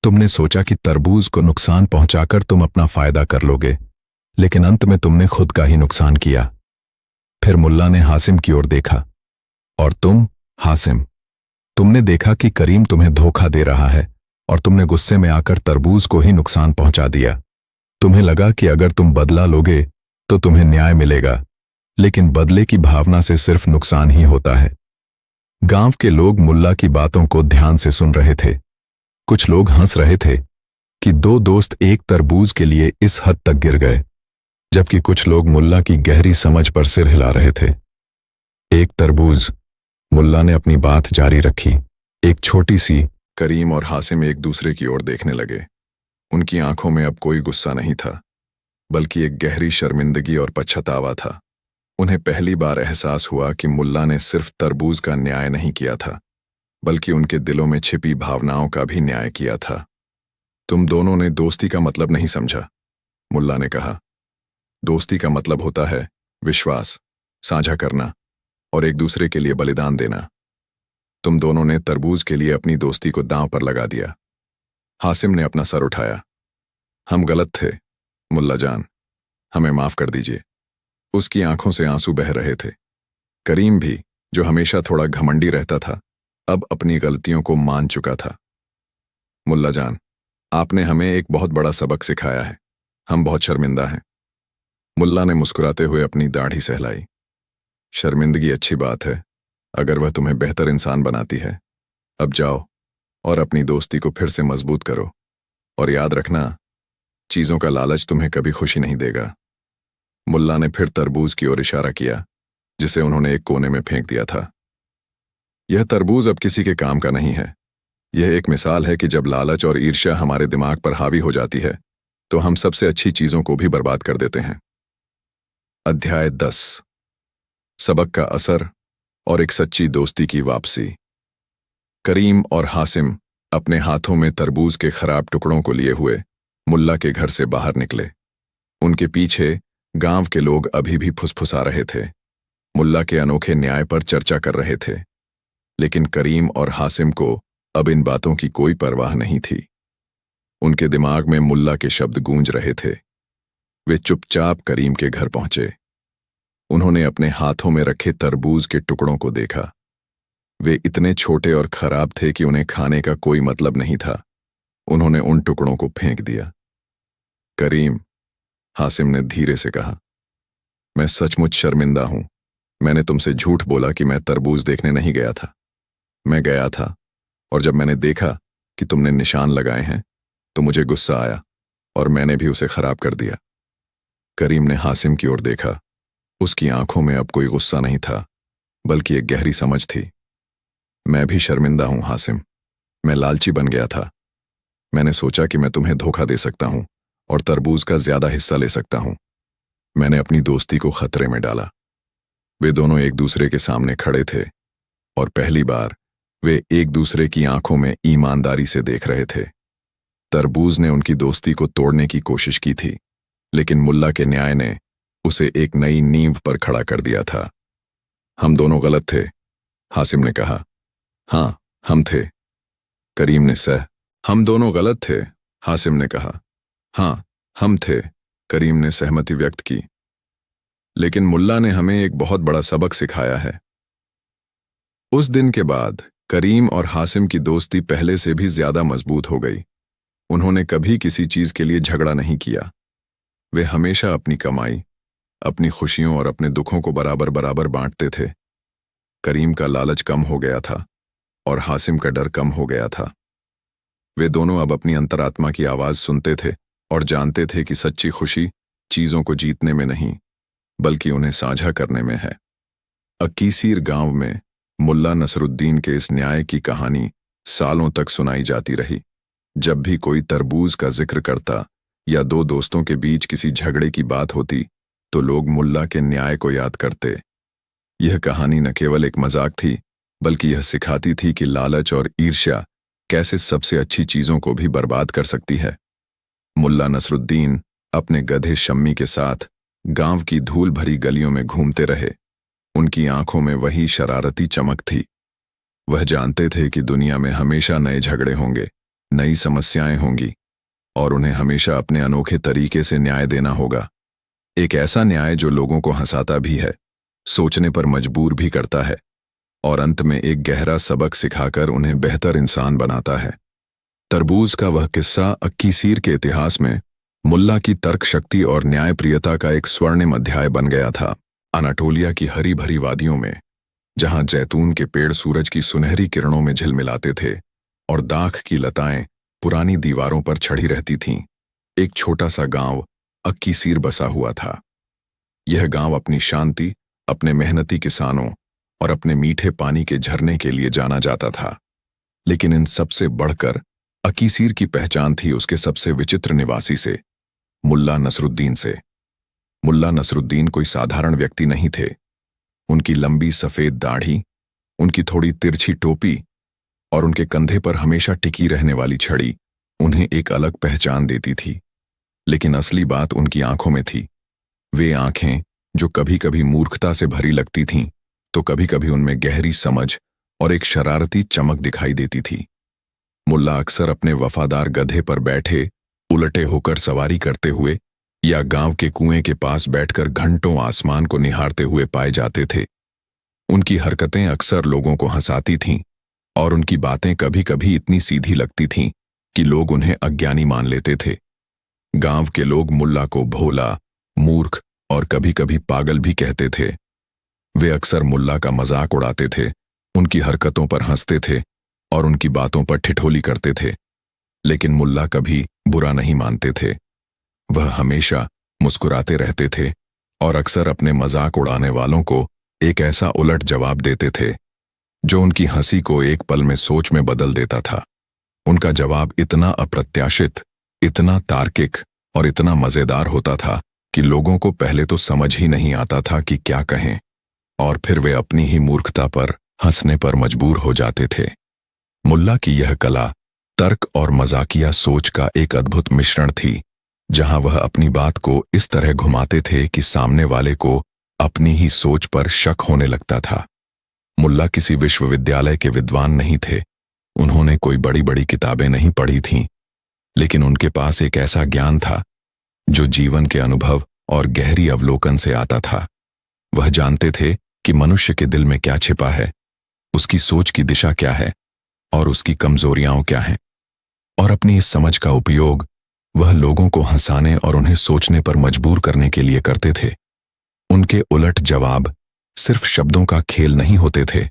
तुमने सोचा कि तरबूज को नुकसान पहुंचाकर तुम अपना फायदा कर लोगे, लेकिन अंत में तुमने खुद का ही नुकसान किया। फिर मुल्ला ने हासिम की ओर देखा। और तुम, हासिम, तुमने देखा कि करीम तुम्हें धोखा दे रहा है और तुमने गुस्से में आकर तरबूज को ही नुकसान पहुंचा दिया। तुम्हें लगा कि अगर तुम बदला लोगे तो तुम्हें न्याय मिलेगा, लेकिन बदले की भावना से सिर्फ नुकसान ही होता है। गांव के लोग मुल्ला की बातों को ध्यान से सुन रहे थे। कुछ लोग हंस रहे थे कि दो दोस्त एक तरबूज के लिए इस हद तक गिर गए, जबकि कुछ लोग मुल्ला की गहरी समझ पर सिर हिला रहे थे। एक तरबूज, मुल्ला ने अपनी बात जारी रखी। एक छोटी सी। करीम और हासिम एक दूसरे की ओर देखने लगे। उनकी आंखों में अब कोई गुस्सा नहीं था, बल्कि एक गहरी शर्मिंदगी और पछतावा था। उन्हें पहली बार एहसास हुआ कि मुल्ला ने सिर्फ तरबूज का न्याय नहीं किया था, बल्कि उनके दिलों में छिपी भावनाओं का भी न्याय किया था। तुम दोनों ने दोस्ती का मतलब नहीं समझा, मुल्ला ने कहा। दोस्ती का मतलब होता है विश्वास, साझा करना और एक दूसरे के लिए बलिदान देना। तुम दोनों ने तरबूज के लिए अपनी दोस्ती को दांव पर लगा दिया। हासिम ने अपना सर उठाया। हम गलत थे, मुल्ला जान, हमें माफ कर दीजिए। उसकी आंखों से आंसू बह रहे थे। करीम भी, जो हमेशा थोड़ा घमंडी रहता था, अब अपनी गलतियों को मान चुका था। मुल्ला जान, आपने हमें एक बहुत बड़ा सबक सिखाया है। हम बहुत शर्मिंदा हैं। मुल्ला ने मुस्कुराते हुए अपनी दाढ़ी सहलाई। शर्मिंदगी अच्छी बात है, अगर वह तुम्हें बेहतर इंसान बनाती है। अब जाओ और अपनी दोस्ती को फिर से मजबूत करो, और याद रखना, चीजों का लालच तुम्हें कभी खुशी नहीं देगा। मुल्ला ने फिर तरबूज की ओर इशारा किया, जिसे उन्होंने एक कोने में फेंक दिया था। यह तरबूज अब किसी के काम का नहीं है। यह एक मिसाल है कि जब लालच और ईर्ष्या हमारे दिमाग पर हावी हो जाती है, तो हम सबसे अच्छी चीजों को भी बर्बाद कर देते हैं। अध्याय 10। सबक का असर और एक सच्ची दोस्ती की वापसी। करीम और हासिम अपने हाथों में तरबूज के खराब टुकड़ों को लिए हुए मुल्ला के घर से बाहर निकले। उनके पीछे गांव के लोग अभी भी फुसफुसा रहे थे, मुल्ला के अनोखे न्याय पर चर्चा कर रहे थे। लेकिन करीम और हासिम को अब इन बातों की कोई परवाह नहीं थी। उनके दिमाग में मुल्ला के शब्द गूंज रहे थे। वे चुपचाप करीम के घर पहुंचे। उन्होंने अपने हाथों में रखे तरबूज के टुकड़ों को देखा। वे इतने छोटे और खराब थे कि उन्हें खाने का कोई मतलब नहीं था। उन्होंने उन टुकड़ों को फेंक दिया। करीम, हासिम ने धीरे से कहा, मैं सचमुच शर्मिंदा हूं। मैंने तुमसे झूठ बोला कि मैं तरबूज देखने नहीं गया था। मैं गया था, और जब मैंने देखा कि तुमने निशान लगाए हैं, तो मुझे गुस्सा आया और मैंने भी उसे खराब कर दिया। करीम ने हासिम की ओर देखा। उसकी आंखों में अब कोई गुस्सा नहीं था, बल्कि एक गहरी समझ थी। मैं भी शर्मिंदा हूं हासिम। मैं लालची बन गया था। मैंने सोचा कि मैं तुम्हें धोखा दे सकता हूं और तरबूज का ज्यादा हिस्सा ले सकता हूं। मैंने अपनी दोस्ती को खतरे में डाला। वे दोनों एक दूसरे के सामने खड़े थे, और पहली बार वे एक दूसरे की आंखों में ईमानदारी से देख रहे थे। तरबूज ने उनकी दोस्ती को तोड़ने की कोशिश की थी, लेकिन मुल्ला के न्याय ने उसे एक नई नींव पर खड़ा कर दिया था। हम दोनों गलत थे, हासिम ने कहा। हाँ, हम थे, करीम ने सह। हम दोनों गलत थे, हासिम ने कहा। हाँ, हम थे, करीम ने सहमति व्यक्त की। लेकिन मुल्ला ने हमें एक बहुत बड़ा सबक सिखाया है। उस दिन के बाद करीम और हासिम की दोस्ती पहले से भी ज्यादा मजबूत हो गई। उन्होंने कभी किसी चीज के लिए झगड़ा नहीं किया। वे हमेशा अपनी कमाई, अपनी खुशियों और अपने दुखों को बराबर बराबर बांटते थे। करीम का लालच कम हो गया था और हासिम का डर कम हो गया था। वे दोनों अब अपनी अंतरात्मा की आवाज सुनते थे और जानते थे कि सच्ची खुशी चीजों को जीतने में नहीं बल्कि उन्हें साझा करने में है। अकीसीर गांव में मुल्ला नसरुद्दीन के इस न्याय की कहानी सालों तक सुनाई जाती रही। जब भी कोई तरबूज का जिक्र करता या दो दोस्तों के बीच किसी झगड़े की बात होती तो लोग मुल्ला के न्याय को याद करते। यह कहानी न केवल एक मजाक थी बल्कि यह सिखाती थी कि लालच और ईर्ष्या कैसे सबसे अच्छी चीजों को भी बर्बाद कर सकती है। मुल्ला नसरुद्दीन अपने गधे शम्मी के साथ गांव की धूल भरी गलियों में घूमते रहे। उनकी आंखों में वही शरारती चमक थी। वह जानते थे कि दुनिया में हमेशा नए झगड़े होंगे, नई समस्याएं होंगी और उन्हें हमेशा अपने अनोखे तरीके से न्याय देना होगा। एक ऐसा न्याय जो लोगों को हंसाता भी है, सोचने पर मजबूर भी करता है और अंत में एक गहरा सबक सिखाकर उन्हें बेहतर इंसान बनाता है। तरबूज का वह किस्सा अक्कीसीर के इतिहास में मुल्ला की तर्क शक्ति और न्यायप्रियता का एक स्वर्णिम अध्याय बन गया था। अनाटोलिया की हरी भरी वादियों में, जहां जैतून के पेड़ सूरज की सुनहरी किरणों में झिलमिलाते थे और दाख की लताएं पुरानी दीवारों पर चढ़ी रहती थीं, एक छोटा सा गांव अक्कीसीर बसा हुआ था। यह गांव अपनी शांति, अपने मेहनती किसानों और अपने मीठे पानी के झरने के लिए जाना जाता था। लेकिन इन सबसे बढ़कर अकीसीर की पहचान थी उसके सबसे विचित्र निवासी से, मुल्ला नसरुद्दीन से। मुल्ला नसरुद्दीन कोई साधारण व्यक्ति नहीं थे। उनकी लंबी सफेद दाढ़ी, उनकी थोड़ी तिरछी टोपी और उनके कंधे पर हमेशा टिकी रहने वाली छड़ी उन्हें एक अलग पहचान देती थी। लेकिन असली बात उनकी आंखों में थी। वे आंखें जो कभी कभी मूर्खता से भरी लगती थीं तो कभी कभी उनमें गहरी समझ और एक शरारती चमक दिखाई देती थी। मुल्ला अक्सर अपने वफादार गधे पर बैठे उलटे होकर सवारी करते हुए या गांव के कुएं के पास बैठकर घंटों आसमान को निहारते हुए पाए जाते थे। उनकी हरकतें अक्सर लोगों को हंसाती थीं और उनकी बातें कभी कभी इतनी सीधी लगती थीं कि लोग उन्हें अज्ञानी मान लेते थे। गांव के लोग मुल्ला को भोला, मूर्ख और कभी कभी पागल भी कहते थे। वे अक्सर मुल्ला का मजाक उड़ाते थे, उनकी हरकतों पर हंसते थे और उनकी बातों पर ठिठोली करते थे। लेकिन मुल्ला कभी बुरा नहीं मानते थे। वह हमेशा मुस्कुराते रहते थे और अक्सर अपने मजाक उड़ाने वालों को एक ऐसा उलट जवाब देते थे जो उनकी हंसी को एक पल में सोच में बदल देता था। उनका जवाब इतना अप्रत्याशित, इतना तार्किक और इतना मजेदार होता था कि लोगों को पहले तो समझ ही नहीं आता था कि क्या कहें और फिर वे अपनी ही मूर्खता पर हंसने पर मजबूर हो जाते थे। मुल्ला की यह कला तर्क और मजाकिया सोच का एक अद्भुत मिश्रण थी, जहां वह अपनी बात को इस तरह घुमाते थे कि सामने वाले को अपनी ही सोच पर शक होने लगता था। मुल्ला किसी विश्वविद्यालय के विद्वान नहीं थे। उन्होंने कोई बड़ी बड़ी किताबें नहीं पढ़ी थीं, लेकिन उनके पास एक ऐसा ज्ञान था जो जीवन के अनुभव और गहरी अवलोकन से आता था। वह जानते थे कि मनुष्य के दिल में क्या छिपा है, उसकी सोच की दिशा क्या है और उसकी कमजोरियां क्या हैं, और अपनी इस समझ का उपयोग वह लोगों को हंसाने और उन्हें सोचने पर मजबूर करने के लिए करते थे। उनके उलट जवाब सिर्फ शब्दों का खेल नहीं होते थे,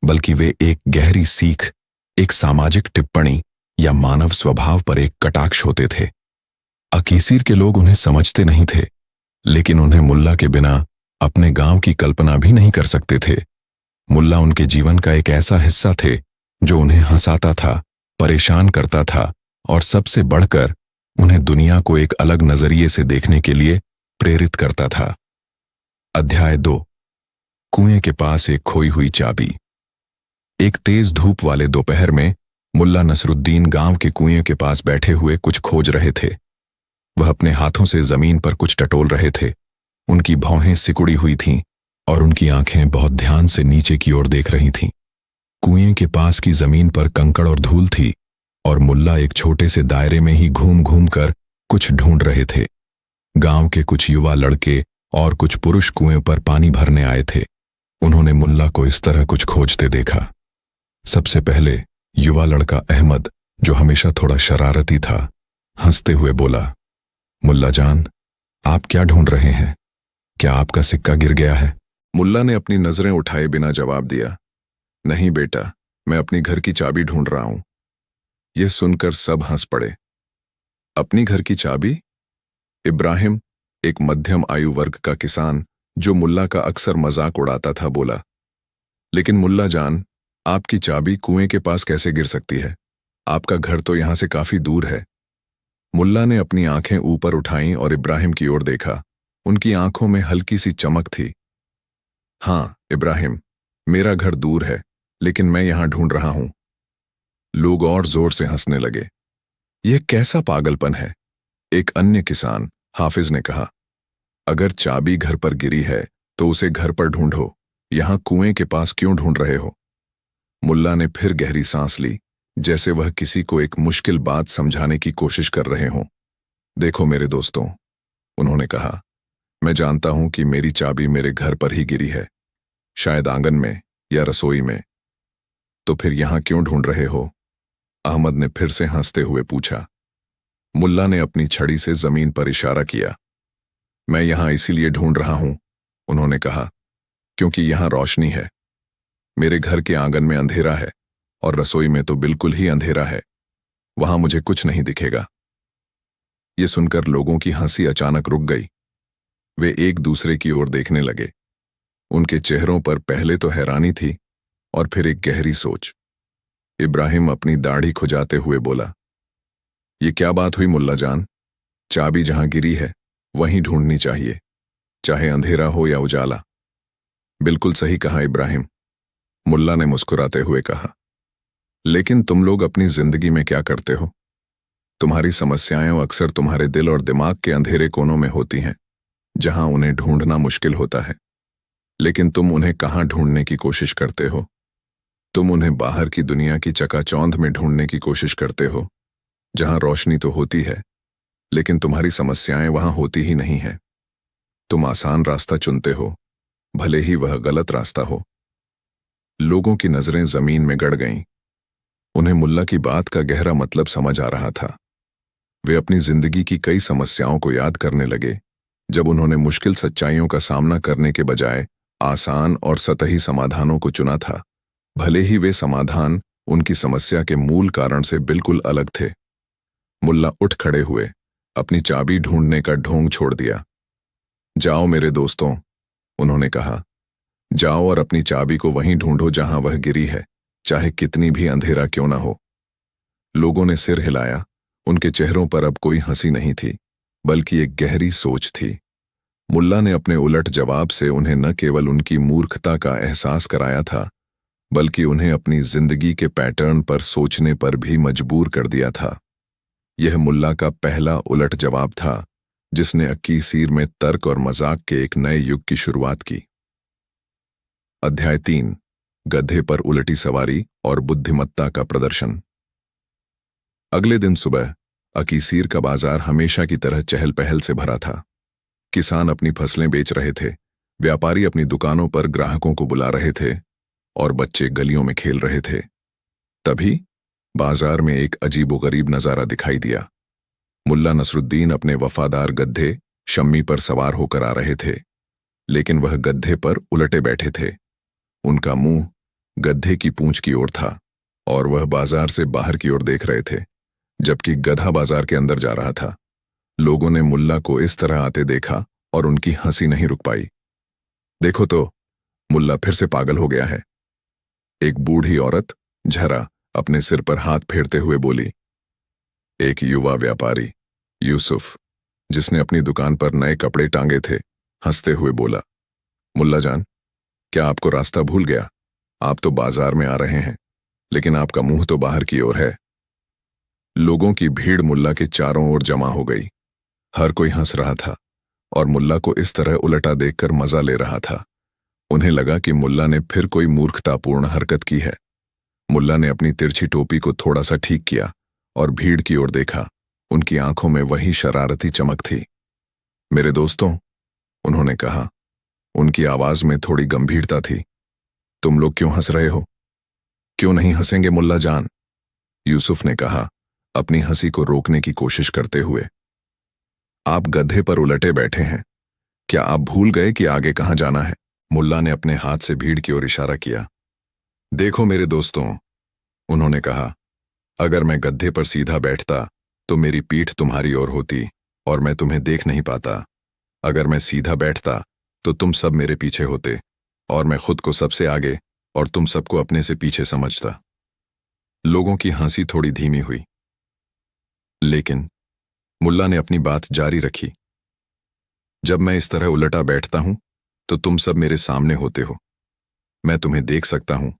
बल्कि वे एक गहरी सीख, एक सामाजिक टिप्पणी या मानव स्वभाव पर एक कटाक्ष होते थे। अकीसीर के लोग उन्हें समझते नहीं थे, लेकिन उन्हें मुल्ला के बिना अपने गांव की कल्पना भी नहीं कर सकते थे। मुल्ला उनके जीवन का एक ऐसा हिस्सा थे जो उन्हें हंसाता था, परेशान करता था और सबसे बढ़कर उन्हें दुनिया को एक अलग नजरिए से देखने के लिए प्रेरित करता था। अध्याय 2। कुएं के पास एक खोई हुई चाबी। एक तेज धूप वाले दोपहर में मुल्ला नसरुद्दीन गांव के कुएं के पास बैठे हुए कुछ खोज रहे थे। वह अपने हाथों से जमीन पर कुछ टटोल रहे थे। उनकी भौहें सिकुड़ी हुई थीं और उनकी आंखें बहुत ध्यान से नीचे की ओर देख रही थीं। कुएं के पास की जमीन पर कंकड़ और धूल थी और मुल्ला एक छोटे से दायरे में ही घूम घूम कर कुछ ढूंढ रहे थे। गांव के कुछ युवा लड़के और कुछ पुरुष कुएं पर पानी भरने आए थे। उन्होंने मुल्ला को इस तरह कुछ खोजते देखा। सबसे पहले युवा लड़का अहमद, जो हमेशा थोड़ा शरारती था, हंसते हुए बोला, मुल्ला जान, आप क्या ढूंढ रहे हैं? क्या आपका सिक्का गिर गया है? मुल्ला ने अपनी नजरें उठाए बिना जवाब दिया। नहीं बेटा, मैं अपनी घर की चाबी ढूंढ रहा हूं। यह सुनकर सब हंस पड़े। अपनी घर की चाबी? इब्राहिम, एक मध्यम आयु वर्ग का किसान जो मुल्ला का अक्सर मजाक उड़ाता था, बोला। लेकिन मुल्ला जान, आपकी चाबी कुएं के पास कैसे गिर सकती है? आपका घर तो यहां से काफी दूर है। मुल्ला ने अपनी आंखें ऊपर उठाईं और इब्राहिम की ओर देखा। उनकी आंखों में हल्की सी चमक थी। हाँ इब्राहिम, मेरा घर दूर है, लेकिन मैं यहां ढूंढ रहा हूं। लोग और जोर से हंसने लगे। यह कैसा पागलपन है? एक अन्य किसान हाफिज ने कहा। अगर चाबी घर पर गिरी है तो उसे घर पर ढूंढो, यहां कुएं के पास क्यों ढूंढ रहे हो? मुल्ला ने फिर गहरी सांस ली, जैसे वह किसी को एक मुश्किल बात समझाने की कोशिश कर रहे हों। देखो मेरे दोस्तों, उन्होंने कहा, मैं जानता हूं कि मेरी चाबी मेरे घर पर ही गिरी है, शायद आंगन में या रसोई में। तो फिर यहां क्यों ढूंढ रहे हो? अहमद ने फिर से हंसते हुए पूछा। मुल्ला ने अपनी छड़ी से जमीन पर इशारा किया। मैं यहां इसीलिए ढूंढ रहा हूं, उन्होंने कहा, क्योंकि यहां रोशनी है। मेरे घर के आंगन में अंधेरा है और रसोई में तो बिल्कुल ही अंधेरा है। वहां मुझे कुछ नहीं दिखेगा। ये सुनकर लोगों की हंसी अचानक रुक गई। वे एक दूसरे की ओर देखने लगे। उनके चेहरों पर पहले तो हैरानी थी और फिर एक गहरी सोच। इब्राहिम अपनी दाढ़ी खुजाते हुए बोला, ये क्या बात हुई मुल्ला जान? चाबी जहां गिरी है वहीं ढूंढनी चाहिए, चाहे अंधेरा हो या उजाला। बिल्कुल सही कहा इब्राहिम, मुल्ला ने मुस्कुराते हुए कहा। लेकिन तुम लोग अपनी जिंदगी में क्या करते हो? तुम्हारी समस्याएं अक्सर तुम्हारे दिल और दिमाग के अंधेरे कोनों में होती हैं, जहां उन्हें ढूंढना मुश्किल होता है। लेकिन तुम उन्हें कहां ढूंढने की कोशिश करते हो? तुम उन्हें बाहर की दुनिया की चकाचौंध में ढूंढने की कोशिश करते हो, जहां रोशनी तो होती है, लेकिन तुम्हारी समस्याएं वहां होती ही नहीं है। तुम आसान रास्ता चुनते हो, भले ही वह गलत रास्ता हो। लोगों की नजरें जमीन में गड़ गईं। उन्हें मुल्ला की बात का गहरा मतलब समझ आ रहा था। वे अपनी जिंदगी की कई समस्याओं को याद करने लगे, जब उन्होंने मुश्किल सच्चाइयों का सामना करने के बजाय आसान और सतही समाधानों को चुना था, भले ही वे समाधान उनकी समस्या के मूल कारण से बिल्कुल अलग थे। मुल्ला उठ खड़े हुए, अपनी चाबी ढूंढने का ढोंग छोड़ दिया। जाओ मेरे दोस्तों, उन्होंने कहा, जाओ और अपनी चाबी को वहीं ढूंढो जहां वह गिरी है, चाहे कितनी भी अंधेरा क्यों ना हो। लोगों ने सिर हिलाया। उनके चेहरों पर अब कोई हंसी नहीं थी, बल्कि एक गहरी सोच थी। मुल्ला ने अपने उलट जवाब से उन्हें न केवल उनकी मूर्खता का एहसास कराया था, बल्कि उन्हें अपनी जिंदगी के पैटर्न पर सोचने पर भी मजबूर कर दिया था। यह मुल्ला का पहला उलट जवाब था, जिसने अक्कीसीर में तर्क और मजाक के एक नए युग की शुरुआत की। अध्याय 3, गधे पर उलटी सवारी और बुद्धिमत्ता का प्रदर्शन। अगले दिन सुबह अकीसीर का बाजार हमेशा की तरह चहल पहल से भरा था। किसान अपनी फसलें बेच रहे थे, व्यापारी अपनी दुकानों पर ग्राहकों को बुला रहे थे और बच्चे गलियों में खेल रहे थे। तभी बाजार में एक अजीबोगरीब नजारा दिखाई दिया। मुल्ला नसरुद्दीन अपने वफादार गधे शम्मी पर सवार होकर आ रहे थे, लेकिन वह गधे पर उलटे बैठे थे। उनका मुंह गधे की पूंछ की ओर था और वह बाजार से बाहर की ओर देख रहे थे, जबकि गधा बाजार के अंदर जा रहा था। लोगों ने मुल्ला को इस तरह आते देखा और उनकी हंसी नहीं रुक पाई। देखो तो, मुल्ला फिर से पागल हो गया है, एक बूढ़ी औरत झरा अपने सिर पर हाथ फेरते हुए बोली। एक युवा व्यापारी यूसुफ, जिसने अपनी दुकान पर नए कपड़े टांगे थे, हंसते हुए बोला, मुल्ला जान, क्या आपको रास्ता भूल गया? आप तो बाजार में आ रहे हैं, लेकिन आपका मुंह तो बाहर की ओर है। लोगों की भीड़ मुल्ला के चारों ओर जमा हो गई। हर कोई हंस रहा था और मुल्ला को इस तरह उलटा देखकर मजा ले रहा था। उन्हें लगा कि मुल्ला ने फिर कोई मूर्खतापूर्ण हरकत की है। मुल्ला ने अपनी तिरछी टोपी को थोड़ा सा ठीक किया और भीड़ की ओर देखा। उनकी आंखों में वही शरारती चमक थी। मेरे दोस्तों, उन्होंने कहा, उनकी आवाज में थोड़ी गंभीरता थी, तुम लोग क्यों हंस रहे हो? क्यों नहीं हंसेंगे मुल्ला जान? यूसुफ ने कहा, अपनी हंसी को रोकने की कोशिश करते हुए। आप गधे पर उलटे बैठे हैं, क्या आप भूल गए कि आगे कहाँ जाना है? मुल्ला ने अपने हाथ से भीड़ की ओर इशारा किया। देखो मेरे दोस्तों, उन्होंने कहा, अगर मैं गद्दे पर सीधा बैठता तो मेरी पीठ तुम्हारी ओर होती और मैं तुम्हें देख नहीं पाता। अगर मैं सीधा बैठता तो तुम सब मेरे पीछे होते और मैं खुद को सबसे आगे और तुम सबको अपने से पीछे समझता। लोगों की हंसी थोड़ी धीमी हुई, लेकिन मुल्ला ने अपनी बात जारी रखी। जब मैं इस तरह उलटा बैठता हूं तो तुम सब मेरे सामने होते हो। मैं तुम्हें देख सकता हूं,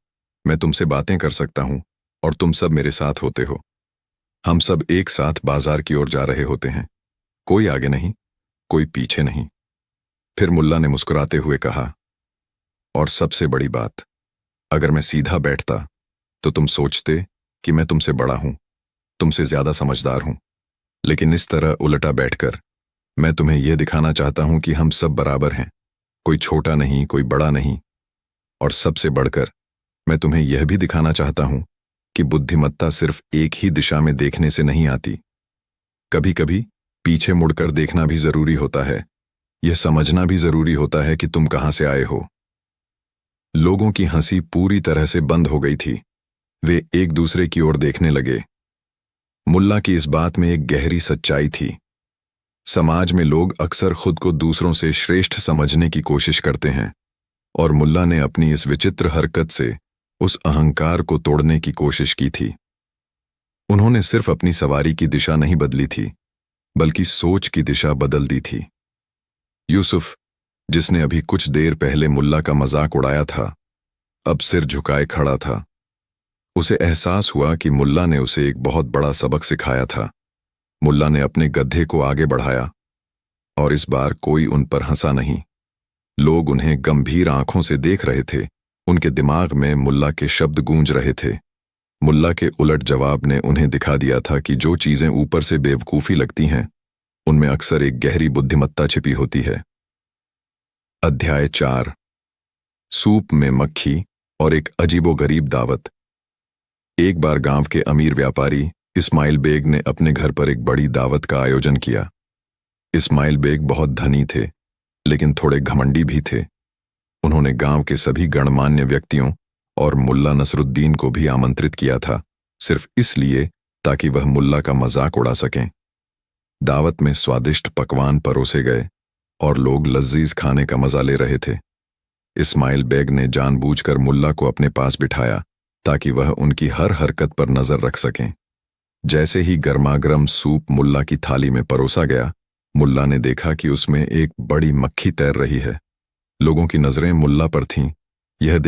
मैं तुमसे बातें कर सकता हूं और तुम सब मेरे साथ होते हो। हम सब एक साथ बाजार की ओर जा रहे होते हैं, कोई आगे नहीं, कोई पीछे नहीं। फिर मुल्ला ने मुस्कुराते हुए कहा, और सबसे बड़ी बात, अगर मैं सीधा बैठता तो तुम सोचते कि मैं तुमसे बड़ा हूं, तुमसे ज्यादा समझदार हूं। लेकिन इस तरह उलटा बैठकर मैं तुम्हें यह दिखाना चाहता हूं कि हम सब बराबर हैं, कोई छोटा नहीं, कोई बड़ा नहीं। और सबसे बढ़कर मैं तुम्हें यह भी दिखाना चाहता हूं कि बुद्धिमत्ता सिर्फ एक ही दिशा में देखने से नहीं आती। कभी कभी पीछे मुड़कर देखना भी जरूरी होता है, यह समझना भी जरूरी होता है कि तुम कहां से आए हो। लोगों की हंसी पूरी तरह से बंद हो गई थी। वे एक दूसरे की ओर देखने लगे। मुल्ला की इस बात में एक गहरी सच्चाई थी। समाज में लोग अक्सर खुद को दूसरों से श्रेष्ठ समझने की कोशिश करते हैं और मुल्ला ने अपनी इस विचित्र हरकत से उस अहंकार को तोड़ने की कोशिश की थी। उन्होंने सिर्फ अपनी सवारी की दिशा नहीं बदली थी, बल्कि सोच की दिशा बदल दी थी। यूसुफ, जिसने अभी कुछ देर पहले मुल्ला का मजाक उड़ाया था, अब सिर झुकाए खड़ा था। उसे एहसास हुआ कि मुल्ला ने उसे एक बहुत बड़ा सबक सिखाया था। मुल्ला ने अपने गधे को आगे बढ़ाया और इस बार कोई उन पर हंसा नहीं। लोग उन्हें गंभीर आंखों से देख रहे थे। उनके दिमाग में मुल्ला के शब्द गूंज रहे थे। मुल्ला के उलट जवाब ने उन्हें दिखा दिया था कि जो चीजें ऊपर से बेवकूफी लगती हैं, उनमें अक्सर एक गहरी बुद्धिमत्ता छिपी होती है। अध्याय 4। सूप में मक्खी और एक अजीबोगरीब दावत। एक बार गांव के अमीर व्यापारी इस्माइल बेग ने अपने घर पर एक बड़ी दावत का आयोजन किया। इस्माइल बेग बहुत धनी थे, लेकिन थोड़े घमंडी भी थे। उन्होंने गांव के सभी गणमान्य व्यक्तियों और मुल्ला नसरुद्दीन को भी आमंत्रित किया था, सिर्फ इसलिए ताकि वह मुल्ला का मजाक उड़ा सकें। दावत में स्वादिष्ट पकवान परोसे गए और लोग लजीज खाने का मजा ले रहे थे। इस्माइल बेग ने जानबूझकर मुल्ला को अपने पास बिठाया ताकि वह उनकी हर हरकत पर नजर रख सकें। जैसे ही गर्मागर्म सूप मुल्ला की थाली में परोसा गया, मुल्ला ने देखा कि उसमें एक बड़ी मक्खी तैर रही है। लोगों की नजरें मुल्ला पर थीं। यह देख